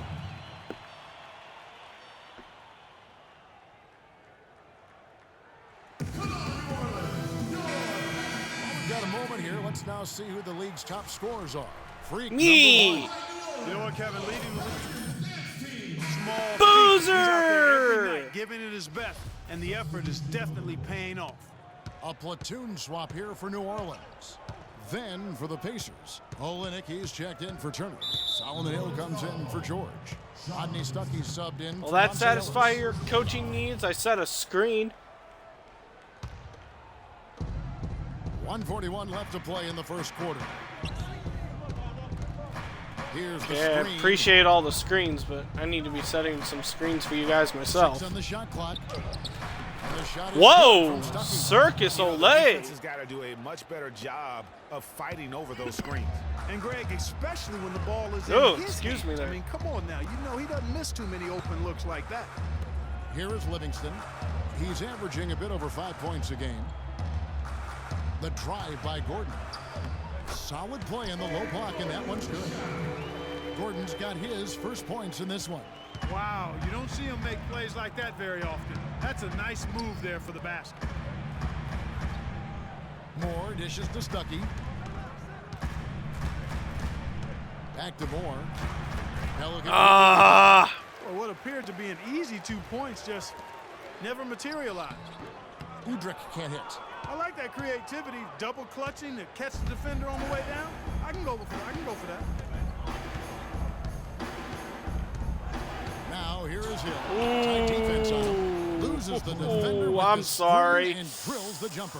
Got a moment here. Let's now see who the league's top scorers are. Freak Me. number one. You know what, Kevin? Leading the small Boozer! feat. He's out there every night, giving it his best, and the effort is definitely paying off. A platoon swap here for New Orleans. Then for the Pacers, Olenek, he's checked in for Turner. Solomon Hill comes in for George. Rodney Stuckey subbed in. Will for that Monte satisfy Ellis. your coaching needs? I set a screen. 1:41 left to play in the first quarter. Here's the Yeah, screen. appreciate all the screens, but I need to be setting some screens for you guys myself. 6 on the shot clock. And the shot is Whoa! good from Stuckey. Circus The Olay! defense has got to do a much better job of fighting over those screens. And Greg, especially when the ball is Oh, in his excuse hands. me there. I mean, come on now. You know he doesn't miss too many open looks like that. Here is Livingston. He's averaging a bit over 5 points a game. The drive by Gordon. Solid play in the low block, and that one's good. Gordon's got his first points in this one. Wow, you don't see him make plays like that very often. That's a nice move there for the basket. Moore dishes to Stuckey. Back to Moore. Pelican. Ah! Well, what appeared to be an easy 2 points just never materialized. Udrich can't hit. I like that creativity, double clutching to catch the defender on the way down. I can go for that. Now here is Hill. Tight defense on him. Loses the defender Ooh, with I'm the sorry. screen and drills the jumper.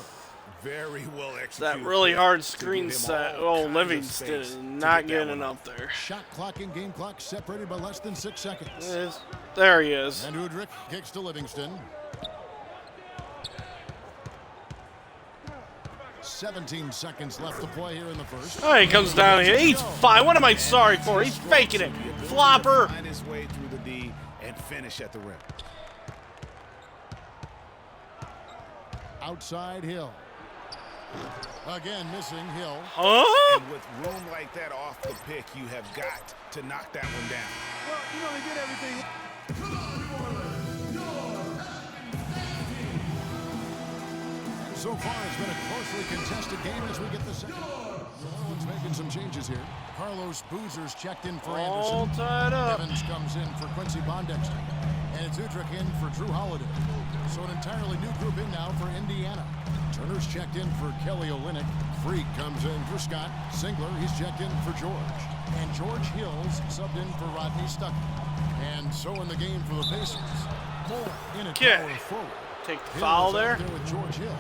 Very well executed. That really hard to screen give him set. all Oh, kinds of Livingston space is to not get that getting one up there. Shot clock and game clock separated by less than 6 seconds. There he is. And Udrich kicks to Livingston. 17 seconds left to play here in the first. Oh, he comes down here. He's fine. What am I sorry for? He's faking it. Flopper. Find his way through the D and finish at the rim. Outside Hill. Again missing Hill. Huh? And with room like that off the pick, you have got to knock that one down. Well, you know, he did everything. So far, it's been a closely contested game as we get the second. One's making some changes here. Carlos Boozer's checked in for All Anderson. tied up. Evans comes in for Quincy Bondexter. And it's Udrich in for Drew Holiday. So an entirely new group in now for Indiana. Turner's checked in for Kelly Olynyk. Freak comes in for Scott. Singler, he's checked in for George. And George Hills subbed in for Rodney Stuckey. And so in the game for the Pacers. Moore in at Okay. power forward. take the Hill foul is out there. with George Hill.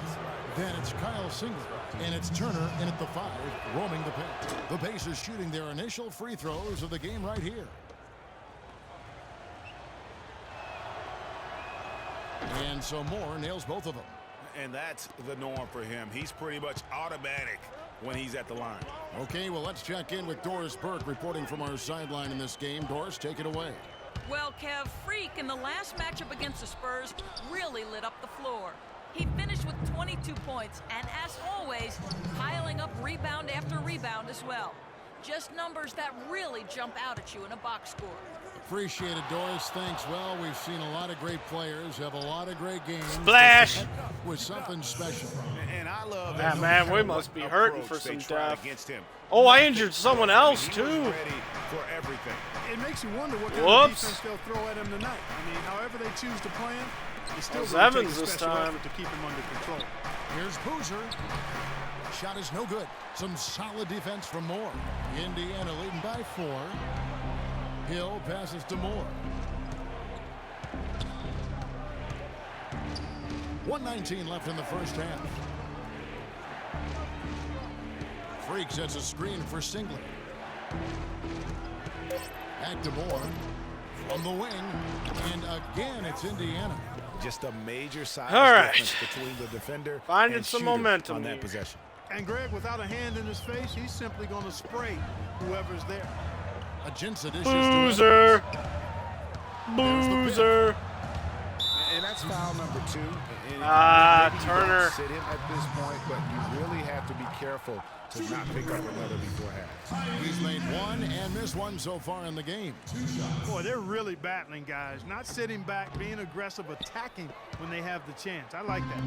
Then it's Kyle Singler, and it's Turner in at the 5, roaming the paint. The Pacers shooting their initial free throws of the game right here. And so Moore nails both of them. And that's the norm for him. He's pretty much automatic when he's at the line. Okay, well, let's check in with Doris Burke reporting from our sideline in this game. Doris, take it away. Well, Kev, Freak in the last matchup against the Spurs really lit up the floor. He finished with 22 points, and as always, piling up rebound after rebound as well. Just numbers that really jump out at you in a box score. Appreciate it, Doris. Thanks. Well, we've seen a lot of great players have a lot of great games. Splash! Was something special. And I love Yeah, that. man, we must be hurting for Approach they some tried depth. against him. Oh, I injured someone else, He was too. ready for everything. It makes you wonder what kind of Whoops. defense they'll throw at him tonight. I mean, however they choose to play him, it's still It's going to take Evans a this special time. effort to keep him under control. Here's Boozer. Shot is no good. Some solid defense from Moore. Indiana leading by 4. Hill passes to Moore. 1:19 left in the first half. Freak sets a screen for Singler. Back to Moore. From the wing. And again, it's Indiana. Just a major size All right. difference between the defender Finding and some shooter momentum on that here. possession. And Greg, without a hand in his face, he's simply going to spray whoever's there. Aginsa dishes Boozer! to Boozer! And that's foul number 2. And Ah, maybe you Turner. don't sit him at this point, but you really have to be careful to not pick up another before half. He's made one and missed one so far in the game. Boy, they're really battling, guys. Not sitting back, being aggressive, attacking when they have the chance. I like that.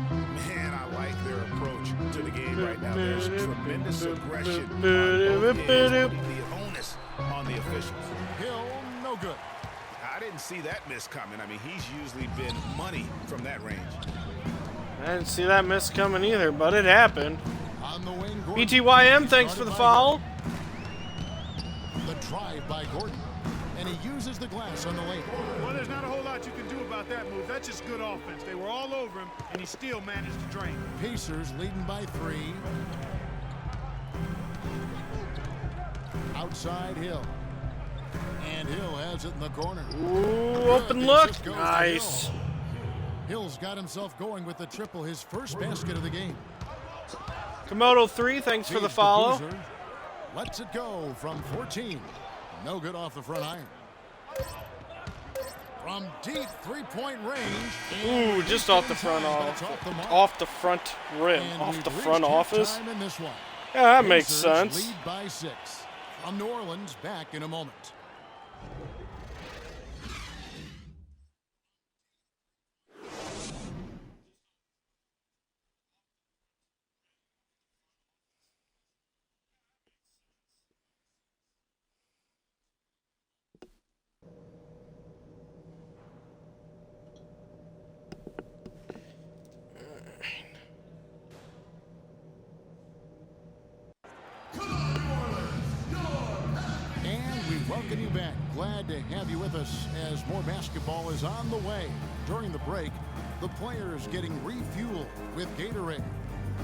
Man, I like their approach to the game right now. There's tremendous aggression on both ends, putting the onus on the officials. Hill, no good. I didn't see that miss coming. I mean, he's usually been money from that range. I didn't see that miss coming either, but it happened. On the wing, Gordon. BTYM, thanks for the foul. The drive by Gordon. And he uses the glass on the lane. Well, there's not a whole lot you can do about that move. That's just good offense. They were all over him, and he still managed to drain. Pacers leading by 3. Outside Hill. And Hill has it in the corner. Ooh, open look. Assist goes to Nice. Hill. Hill's got himself going with the triple, his first basket of the game. Komodo 3, thanks for the Feeds to follow. Boozer. Lets it go from 14. No good off the front iron. From deep three-point range. Ooh, just off the front off the front rim, And off we've the reached front office. halftime in this one. Yeah, that makes Pacers sense. Lead by 6. From New Orleans, back in a moment. And we welcome you back. Glad to have you with us as more basketball is on the way. During the break, the players getting refueled with Gatorade.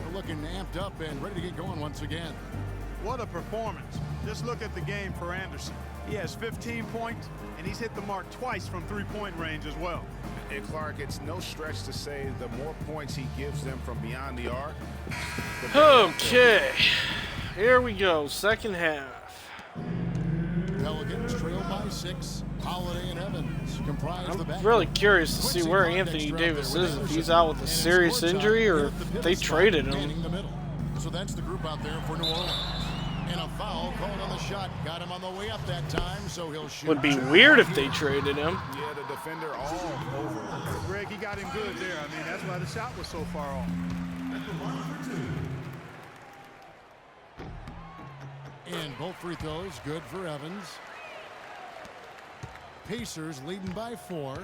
They're looking amped up and ready to get going once again. What a performance. Just look at the game for Anderson. He has 15 points, and he's hit the mark twice from three-point range as well. And Clark, it's no stretch to say the more points he gives them from beyond the arc. the better off Okay, here we go, second half. Pelicans trail by 6. Holiday and Evans comprise the back. I'm really curious to see where Anthony Davis is, if he's out with a serious injury or if they traded him. The middle. So that's the group out there for New Orleans. And a foul called on the shot. Got him on the way up that time, so he'll shoot. Would be weird if they traded him. Yeah, the defender all over. Greg, he got him good there. I mean, that's why the shot was so far off. And both free throws good for Evans. Pacers leading by 4.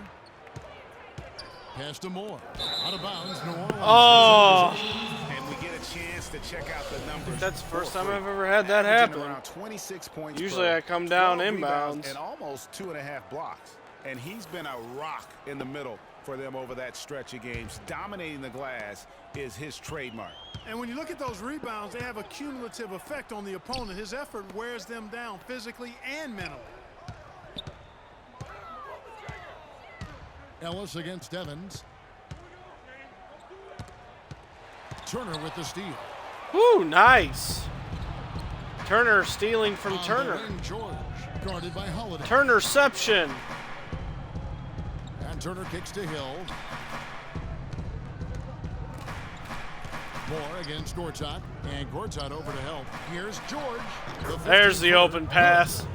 Pass to Moore. Out of bounds, New Orleans. Oh, And we get a chance to check out the numbers. that's the first time I've ever had that Averaging happen. around 26 points Usually per, I come down 12 rebounds, inbounds. and almost 2.5 blocks. and he's been a rock in the middle for them over that stretch of games. Dominating the glass is his trademark. And when you look at those rebounds, they have a cumulative effect on the opponent. His effort wears them down physically and mentally. Ellis against Evans. Turner with the steal. Ooh, nice. Turner stealing from On the Turner. wing, George, guarded by Holiday. Turnerception. And Turner kicks to Hill. Moore against Gortat. And Gortat over to help. Here's George. There's the open pass.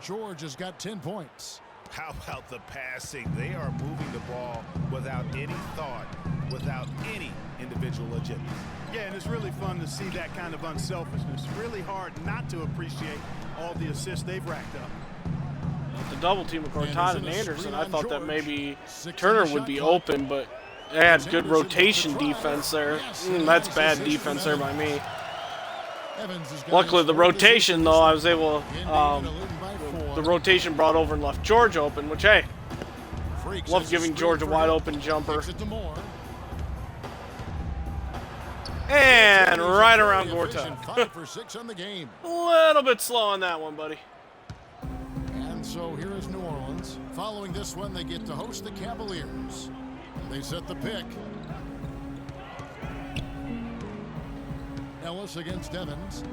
George has got 10 points. How about the passing? They are moving the ball without any thought, without any individual agenda. Yeah, and it's really fun to see that kind of unselfishness. Really hard not to appreciate all the assists they've racked up. The double team of Gortat and Anderson. I thought that George. maybe 6 Turner on the would shot be clock. open, but they had good Anderson rotation with the try. defense there. Yes, That's nice bad assist defense from there by me. Evans has got Luckily, his the fourth rotation, assist. though, I was able Indiana leading by 4. the rotation brought over and left George open, which, hey, Freaks love has giving screen George a for wide Hill. open jumper. Kicks it to Moore. And right around Very efficient, Gortat. 5 for 6 on the game. A little bit slow on that one, buddy. And so here is New Orleans. Following this one, they get to host the Cavaliers. They set the pick. Ellis against Evans.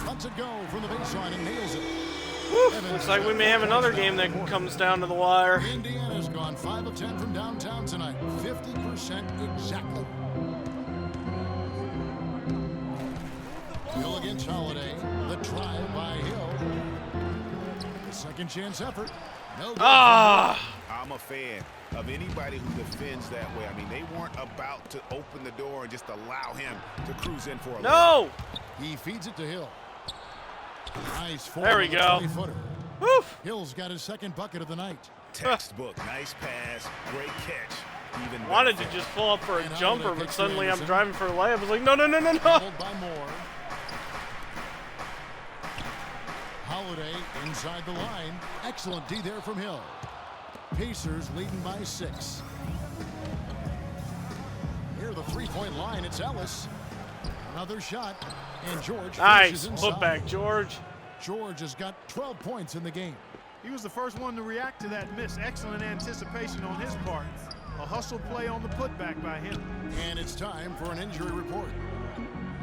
Lets it go from the baseline and nails it. Whew, Evans looks like we may has have another 4 game that points. comes down to the wire. Indiana's gone 5 of 10 from downtown tonight. 50% exactly. Hill against Holiday. The drive by Hill. The second chance effort. No good. I'm a fan of anybody who defends that way. I mean, they weren't about to open the door and just allow him to cruise in for a No! He feeds it to Hill. Nice form There we on the go. 20-footer. Whew. Hill's got his second bucket of the night. textbook. Nice pass, great catch. Even Wanted to better. just pull up for a And jumper, Holiday but kicks suddenly I'm Anderson. driving for a layup. I was like, no, no, no, no, no. Held by Moore. Holiday inside the line. Excellent D there from Hill. Pacers leading by 6. Near the three-point line, it's Ellis. Another shot, and George Nice. finishes inside. Put back, George. George has got 12 points in the game. He was the first one to react to that miss. Excellent anticipation on his part. A hustle play on the putback by him. And it's time for an injury report.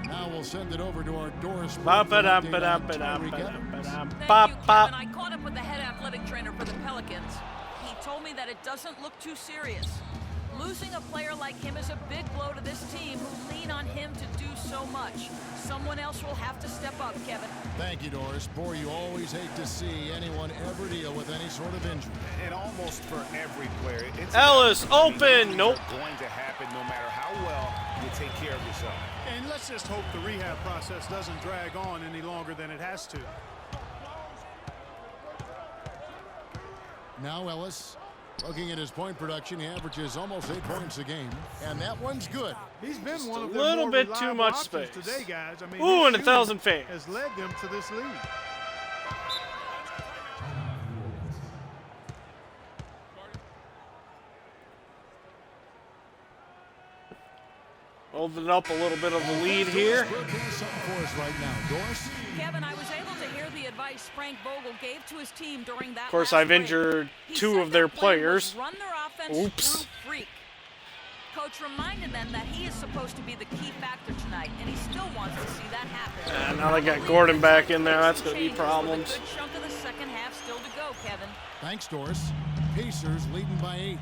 Now we'll send it over to our Doris. Bop it up, Update it up, on it up, Tyreek it Evans. up, it up. Thank Bop, you, bop. Kevin. I caught up with the head athletic trainer for the Pelicans. He told me that it doesn't look too serious. Losing a player like him is a big blow to this team who lean on him to do so much. Someone else will have to step up, Kevin. Thank you, Doris. Boy, you always hate to see anyone ever deal with any sort of injury. And almost for every player, it's Ellis, I mean, open. injuries Nope. are going to happen no matter how well you take care of yourself. And let's just hope the rehab process doesn't drag on any longer than it has to. Now Ellis, looking at his point production, he averages almost 8 points a game. And that one's good. He's been one of a their little more bit too reliable much options space. today, guys. I mean, Ooh, his and a shooting 1,000 fans. has led them to this lead. Holding up a little bit of the lead here. Broadcast something for us right now. Doris? Kevin, I was able to hear the advice Frank Vogel gave to his team during that. Of course, last I've break. injured He 2 said of their plan was players. Run their offense Oops. through freak. Coach reminded them that he is supposed to be the key factor tonight, and he still wants to see that happen. And now they got Gordon back in there. That's going to be Changes with problems. A good chunk of the second half still to go, Kevin. Thanks, Doris. Pacers leading by 8.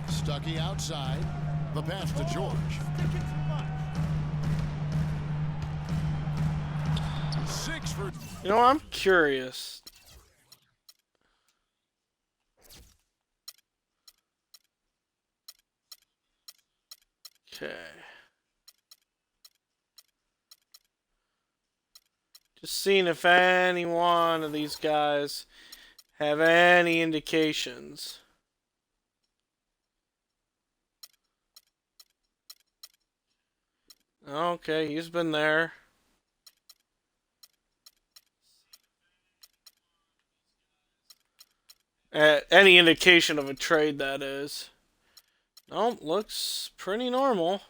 Stuckey outside. The pass to George. 6 for... You know, I'm curious. Okay. Just seeing if any one of these guys have any indications. Okay, he's been there. Any indication of a trade, that is. Nope, looks pretty normal.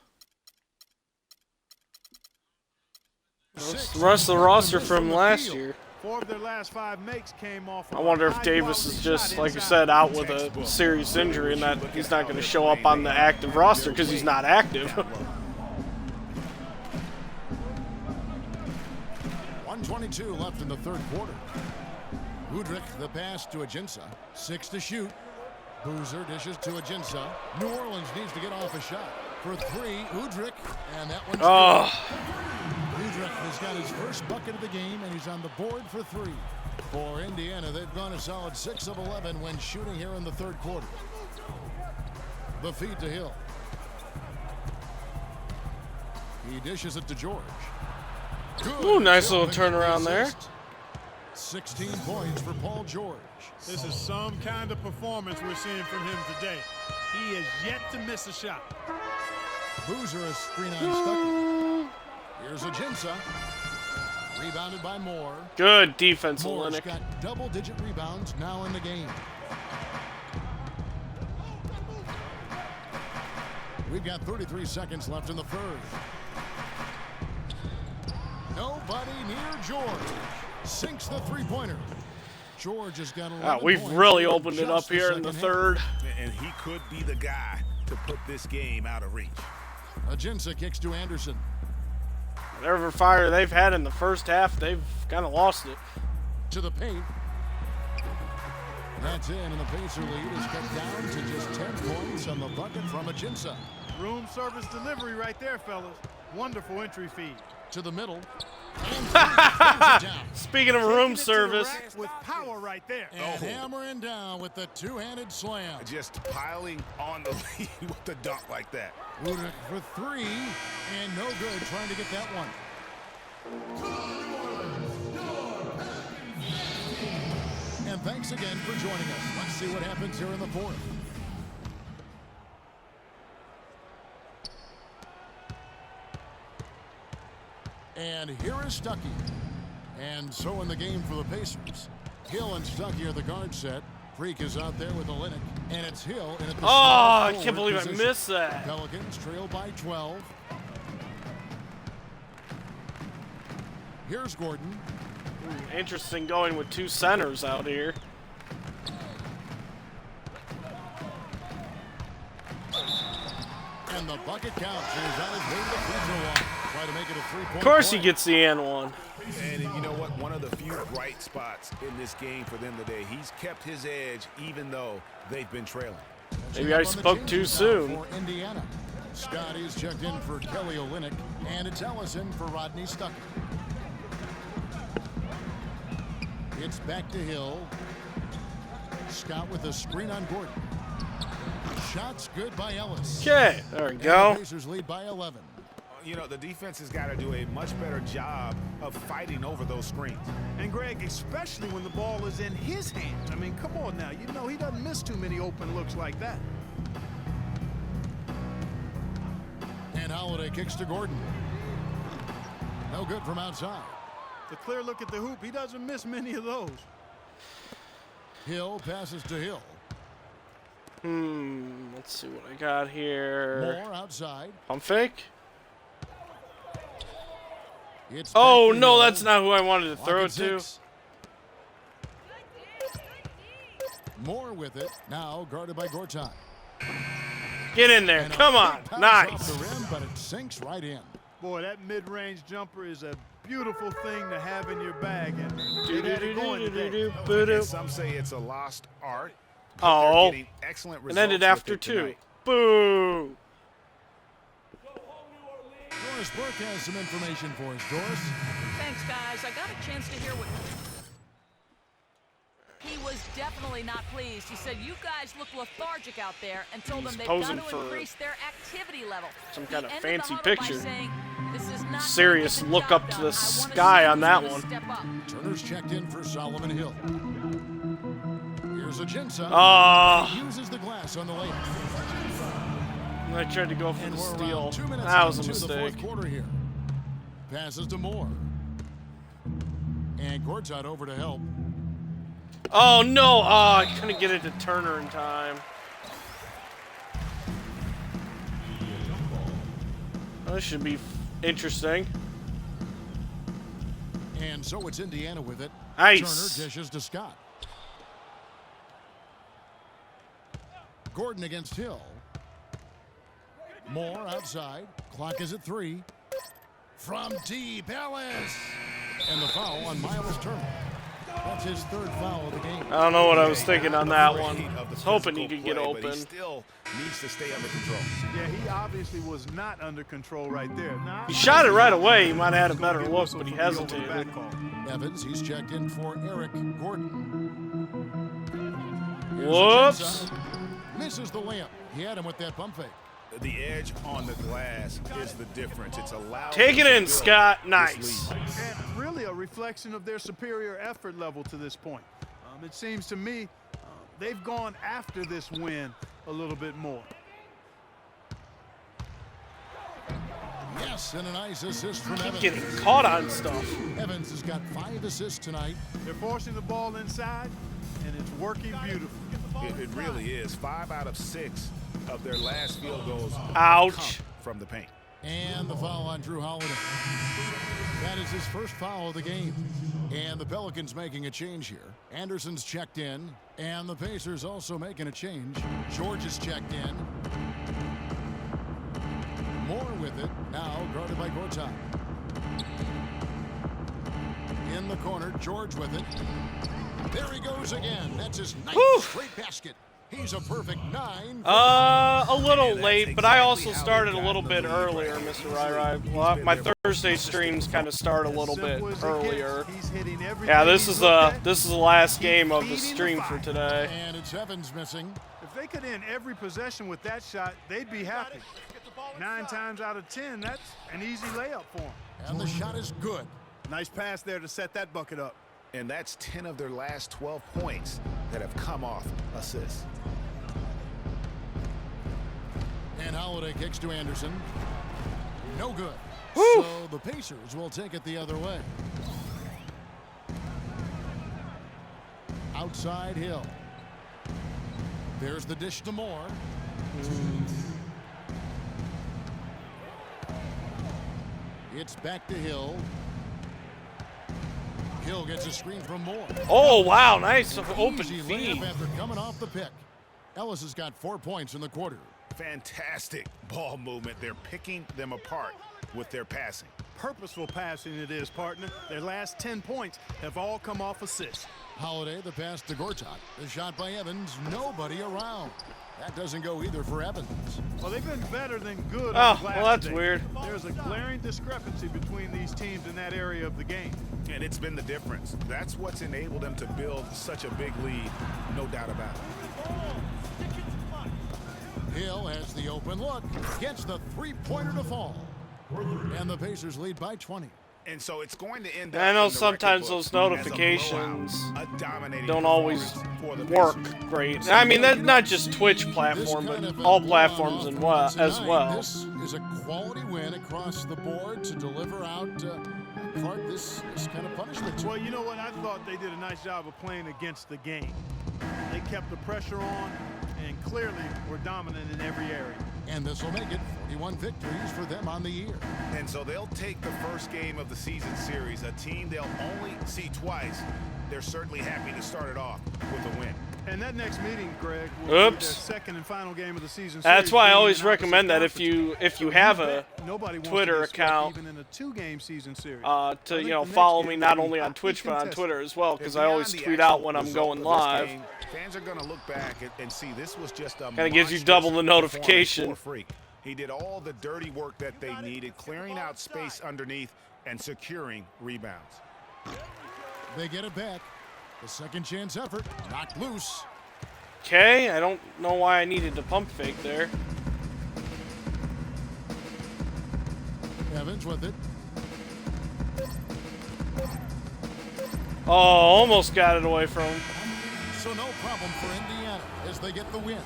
Looks the rest of the roster from last year. 4 of their last 5 makes came off of I wonder if a Davis is high-quality just, shot like I inside. said, out with a serious injury and that he's not going to show up on the active roster because he's not active. 1:22 left in the third quarter. Udrich the pass to Ajinça. 6 to shoot. Boozer dishes to Ajinça. New Orleans needs to get off a shot. For 3, Udrich, and that one's good. Udrich has got his first bucket of the game, and he's on the board for 3. For Indiana, they've gone a solid 6 of 11 when shooting here in the third quarter. The feed to Hill. He dishes it to George. Good. Ooh, nice little turnaround there. 16 points for Paul George. This is some kind of performance we're seeing from him today. He is yet to miss a shot. Boozer is screen on Stuckey. Here's Ajinça. Rebounded by Moore. Good defense, Moore's Olynyk. got double-digit rebounds now in the game. We've got 33 seconds left in the third. Nobody near George. Sinks the three-pointer. George has got 11 We've points really in opened it up just the here in the second third. And he could be the guy to put this game out of reach. half. Ajinça kicks to Anderson. Whatever fire they've had in the first half, they've kind of lost it. To the paint. That's in, and the Pacer lead is cut down to just 10 points on the bucket from Ajinça. Room service delivery right there, fellas. Wonderful entry feed. To the middle. And throws it down. Speaking of room Taking it to the service, rack with power right there. And hammering down with the two-handed slam. Just piling on the lead with the dunk like that. Udrich for 3, and no good trying to get that one. And thanks again for joining us. Let's see what happens here in the fourth. And here is Stuckey. And so in the game for the Pacers. Hill and Stuckey are the guard set. Freak is out there with Olynyk. And it's Hill in at the I small can't forward believe position. I missed that. Pelicans trail by 12. Here's Gordon. Interesting going with 2 centers out here. And the bucket counts. He's on his way to the free throw line. Try to make it a three-point Of course play. he gets the and one. And you know what? One of the few bright spots in this game for them today. He's kept his edge even though they've been trailing. Maybe I spoke too soon. For Indiana. Scotty's checked in for Kelly Olynyk, and it's Ellison for Rodney Stuckey. It's back to Hill. Scott with a screen on Gordon. Shots good by Ellis. Okay, there we And go. the Pacers lead by 11. You know, the defense has got to do a much better job of fighting over those screens. And Greg, especially when the ball is in his hands. I mean, come on now. You know he doesn't miss too many open looks like that. And Holiday kicks to Gordon. No good from outside. The clear look at the hoop, he doesn't miss many of those. Hill passes to Hill. Let's see what I got here. Moore outside. Pump fake? It's Oh, back to no, Hill. that's not who I wanted to throw it Lock to. at 6. Moore with it. Now guarded by Gortat. Get in there. And a Come on. big bounce Nice. off the rim, but it sinks right in. Boy, that mid-range jumper is a beautiful thing to have in your bag. And they've had it going today. And some say it's a lost art. but Oh. they're getting excellent And results ended with after it 2. tonight. Boo. Doris Burke has some information for us. Doris? Thanks, guys. I got a chance to hear what... He was definitely not pleased. He said, you guys look lethargic out there, and told them He's they've got posing to for increase their activity level. some He kind of ended the fancy huddle by picture. saying, "This is not Serious gonna get the look job up to done. the I wanna sky see on who's that gonna one." Step up." Turner's checked in for Solomon Hill. Here's Ajinça. Ah. He uses the glass on the layup. I tried to go for And the we're steal. around 2 minutes That was a into the fourth mistake. quarter here. Passes to Moore. And Gortat over to help. Oh no! Oh, I couldn't get it to Turner in time. Well, this should be interesting. And so it's Indiana with it. Nice. Turner dishes to Scott. Gordon against Hill. Moore outside. Clock is at 3. From deep, Ellis. And the foul on Miles Turner. That's his 3rd foul of the game. I don't know what I was thinking on that one. I was hoping he could get But open. he still needs to stay under control. Yeah, he obviously was not under control right there. Now, He shot it right away. He might have had a better look, but he hesitated. Evans, he's checked in for Eric Gordon. Here's Whoops. Misses the layup. He had him with that pump fake. The edge on the glass is the difference. It's allowed. Take it in, Scott. Nice. and really a reflection of their superior effort level to this point. It seems to me they've gone after this win a little bit more. Yes, and a nice assist from Keep Evans. getting caught on stuff. Evans has got 5 assists tonight. They're forcing the ball inside, and it's working beautifully. It really is. 5 out of 6 of their last field goals Ouch. come from the paint. And the foul on Drew Holiday. That is his 1st foul of the game. And the Pelicans making a change here. Anderson's checked in, and the Pacers also making a change. George is checked in. Moore with it, now guarded by Gortat. In the corner, George with it. There he goes again. That's his 9th straight basket. He's a perfect 9. A little late, but I also started a little bit earlier, Mr. Rai. Well, my Thursday streams kind of start a little bit earlier. Yeah, this is the last game of the stream for today. And it's Evans missing. If they could end every possession with that shot, they'd be happy. 9 times out of 10, that's an easy layup for them. And the shot is good. Nice pass there to set that bucket up. And that's 10 of their last 12 points that have come off assists. And Holiday kicks to Anderson. No good. Woo. So the Pacers will take it the other way. Outside Hill. There's the dish to Moore. It's back to Hill. Hill gets a screen from Moore. Oh, wow. Nice open Easy feed. layup after coming off the pick. Ellis has got 4 points in the quarter. Fantastic ball movement. They're picking them apart with their passing. Purposeful passing it is, partner. Their last 10 points have all come off assists. Holiday, the pass to Gortat. The shot by Evans. Nobody around. That doesn't go either for Evans. Well, they've been better than good. Oh, on the glass well, that's today. weird. There's a glaring discrepancy between these teams in that area of the game. And it's been the difference. That's what's enabled them to build such a big lead, no doubt about it. Hill has the open look. Gets the 3-pointer to fall. And the Pacers lead by 20. And so it's going to end up I know in the sometimes record those books as a notifications blowout, a dominating don't always performance for the work Pacers. great. I mean, that's not just Twitch platform, but all platforms as well. This is a quality win across the board to deliver out Clark this kind of punishment. Well, you know what? I thought they did a nice job of playing against the game. They kept the pressure on and clearly were dominant in every area. And this will make it 41 victories for them on the year. And so they'll take the first game of the season series, a team they'll only see twice. They're certainly happy to start it off with a win. And that next meeting, Greg, will be their Oops. second and final game of the season. That's series, why I being always an opposite recommend that if conference. you have a Nobody wants Twitter to get swept account, even in a 2-game season series. to think the next follow game me will not be only on hotly Twitch but on contested. Twitter as well, because I Beyond always the tweet actual out when I'm result going of this live. game, fans are going to look back and see this was just a Kinda gives you monstrous double the performance notification. for a freak. He did all the dirty work that they needed, clearing out space underneath and securing rebounds. They get it back. The second chance effort knocked loose. Okay, I don't know why I needed to pump fake there. Evans with it. Oh, almost got it away from him. So no problem for Indiana as they get the win.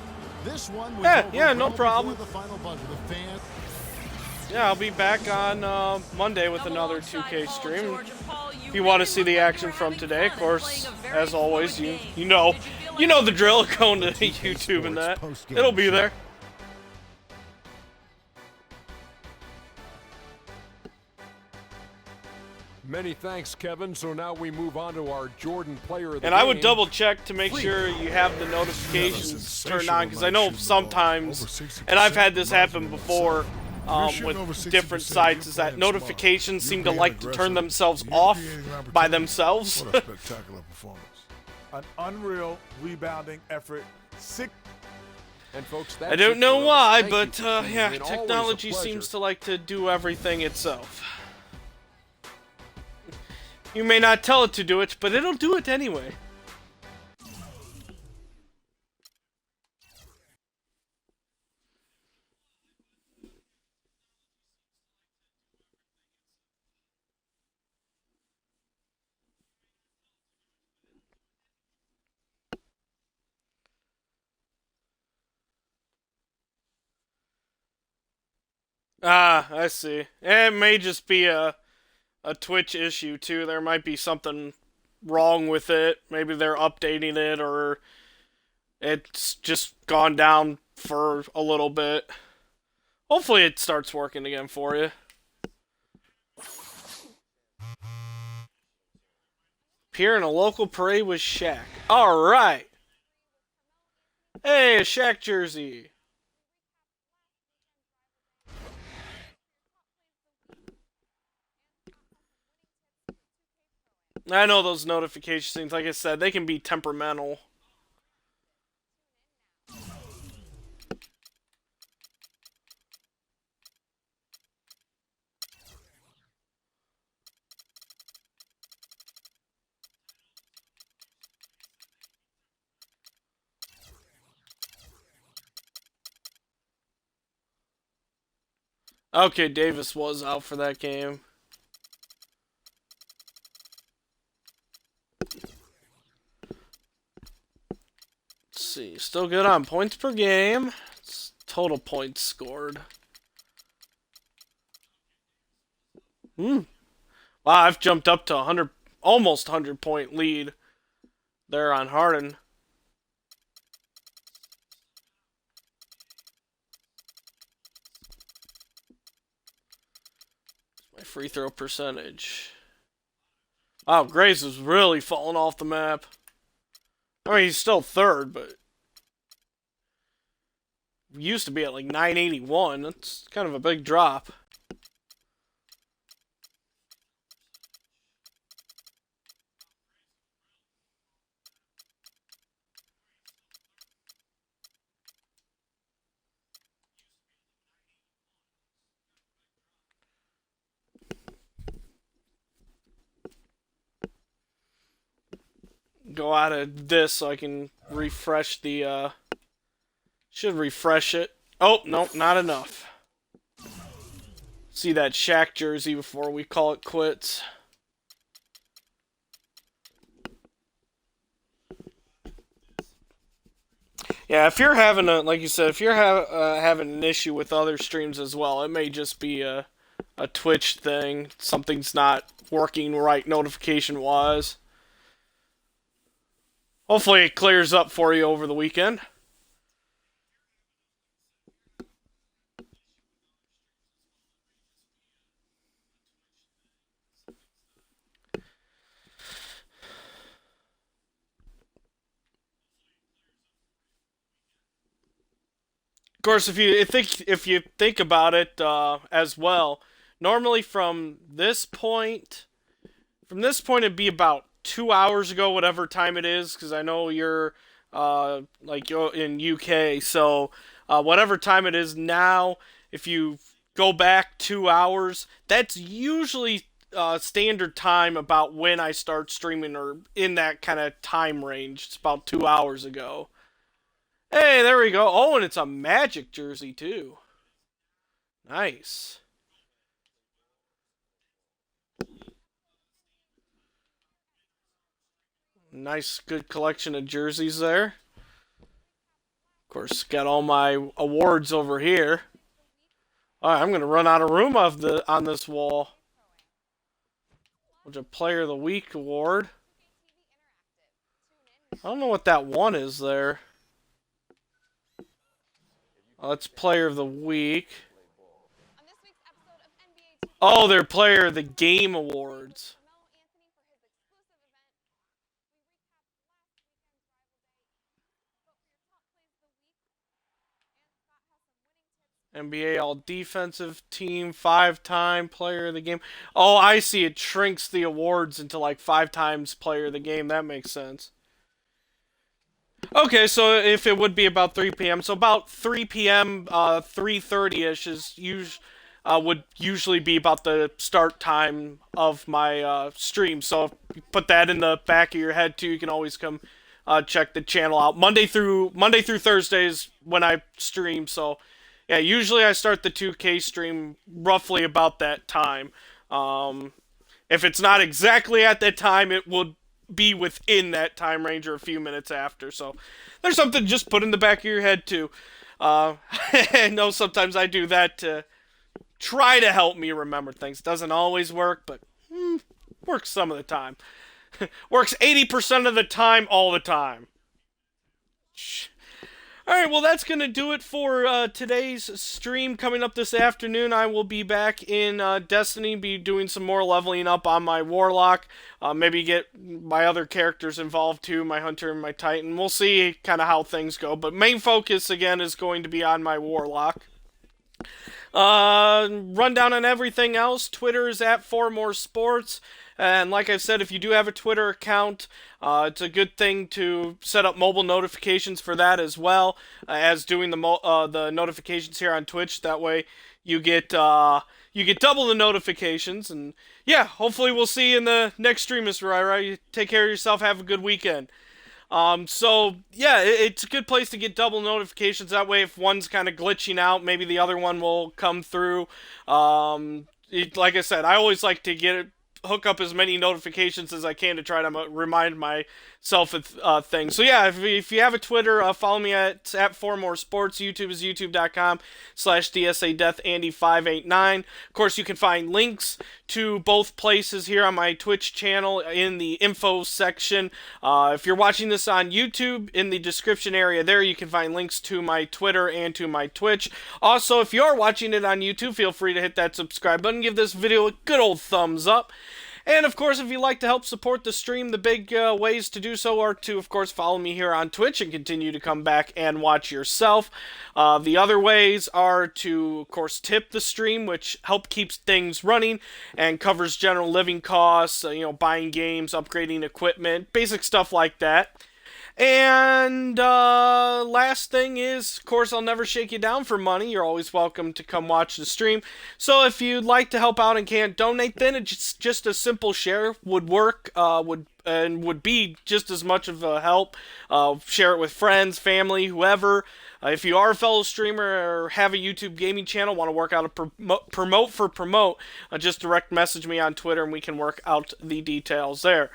This one was Yeah, over no well problem. before the final buzzer. The fans. Yeah, I'll be back on Monday with Double another onside 2K call, stream. George and Paul, you If you want to see the action from today, of course, as always, you know the drill. Going to YouTube and that, it'll be there. Many thanks, Kevin. So now we move on to our Jordan player of the game. And I would double check to make sure you have the notifications turned on, because I know sometimes, and I've had this happen before with different sites, is that notifications seem to like to turn themselves off by themselves. What a spectacular performance. An unreal rebounding effort. And folks, I don't know why, Thank but you for tuning yeah, in. Always a technology pleasure. seems to like to do everything itself. You may not tell it to do it, but it'll do it anyway. Ah, I see. It may just be a Twitch issue too. There might be something wrong with it. Maybe they're updating it, or it's just gone down for a little bit. Hopefully it starts working again for you. Appear in a local parade with Shaq. Alright. Hey, a Shaq jersey. I know those notification things, like I said, they can be temperamental. Okay, Davis was out for that game. Let's see, still good on points per game. It's total points scored. Wow, I've jumped up to 100, almost 100-point lead there on Harden. My free throw percentage. Wow, Grace is really falling off the map. I mean, he's still third, but used to be at like 981. That's kind of a big drop. Go out of this so I can refresh the, should refresh it. Oh, nope, not enough. See that Shaq jersey before we call it quits. Yeah, if you're having a, like you said, if you're having an issue with other streams as well, it may just be a Twitch thing. Something's not working right notification-wise. Hopefully it clears up for you over the weekend. Of course, if you think about it as well, normally from this point it'd be about 2 hours ago, whatever time it is, because I know you're like you're in UK, so whatever time it is now, if you go back 2 hours, that's usually standard time about when I start streaming, or in that kind of time range. It's about 2 hours ago. Hey, there we go. Oh, and it's a Magic jersey too. Nice. Nice, good collection of jerseys there. Of course, got all my awards over here. Alright, I'm gonna run out of room on this wall. Which a Player of the Week award. I don't know what that one is there. Oh, that's Player of the Week. Oh, they're Player of the Game awards. NBA All-Defensive Team, 5-time Player of the Game. Oh, I see. It shrinks the awards into like 5 times Player of the Game. That makes sense. Okay, so if it would be about 3 p.m., so about 3 p.m., 3:30ish is would usually be about the start time of my stream. So if you put that in the back of your head too, you can always come check the channel out. Monday through Thursdays when I stream. So yeah, usually I start the 2K stream roughly about that time. If it's not exactly at that time, it would be within that time range or a few minutes after. So there's something to just put in the back of your head too. I know sometimes I do that to try to help me remember things. Doesn't always work, but works some of the time. Works 80% of the time, all the time. Alright, well that's going to do it for today's stream. Coming up this afternoon, I will be back in Destiny, be doing some more leveling up on my Warlock. Maybe get my other characters involved too, my Hunter and my Titan. We'll see kind of how things go, but main focus again is going to be on my Warlock. Rundown on everything else. Twitter is at 4moresports. And like I've said, if you do have a Twitter account, it's a good thing to set up mobile notifications for that as well as doing the notifications here on Twitch. That way you get double the notifications. And yeah, hopefully we'll see you in the next stream, Mr. Ryra. You take care of yourself. Have a good weekend. So yeah, it's a good place to get double notifications. That way, if one's kind of glitching out, maybe the other one will come through. Like I said, I always like to hook up as many notifications as I can to try to remind myself of things. So yeah, if you have a Twitter, follow me at 4moresports. YouTube is youtube.com/DSADeathAndy589. Of course, you can find links to both places here on my Twitch channel in the info section. If you're watching this on YouTube, in the description area there, you can find links to my Twitter and to my Twitch. Also, if you're watching it on YouTube, feel free to hit that subscribe button, give this video a good old thumbs up. And, of course, if you'd like to help support the stream, the big ways to do so are to, of course, follow me here on Twitch and continue to come back and watch yourself. The other ways are to, of course, tip the stream, which help keeps things running and covers general living costs, buying games, upgrading equipment, basic stuff like that. And last thing is, of course, I'll never shake you down for money. You're always welcome to come watch the stream. So if you'd like to help out and can't donate, then it's just a simple share would work, would be just as much of a help. Share it with friends, family, whoever. If you are a fellow streamer or have a YouTube gaming channel, want to work out a promote, just direct message me on Twitter and we can work out the details there.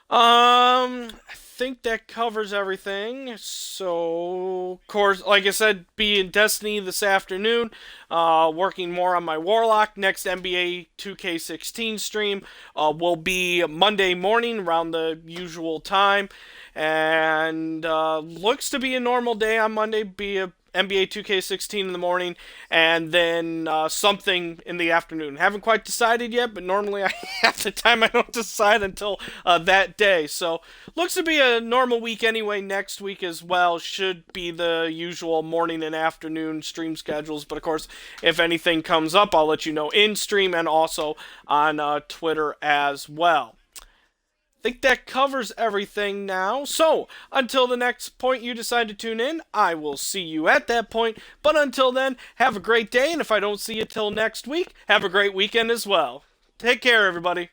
I think that covers everything. So, of course, like I said, be in Destiny this afternoon, working more on my Warlock. Next NBA 2K16 stream will be Monday morning around the usual time. And looks to be a normal day on Monday, be a NBA 2K16 in the morning, and then something in the afternoon. Haven't quite decided yet, but normally half the time I don't decide until that day. So, looks to be a normal week anyway. Next week as well should be the usual morning and afternoon stream schedules. But of course, if anything comes up, I'll let you know in stream and also on Twitter as well. I think that covers everything now. So, until the next point you decide to tune in, I will see you at that point. But until then, have a great day, and if I don't see you till next week, have a great weekend as well. Take care, everybody.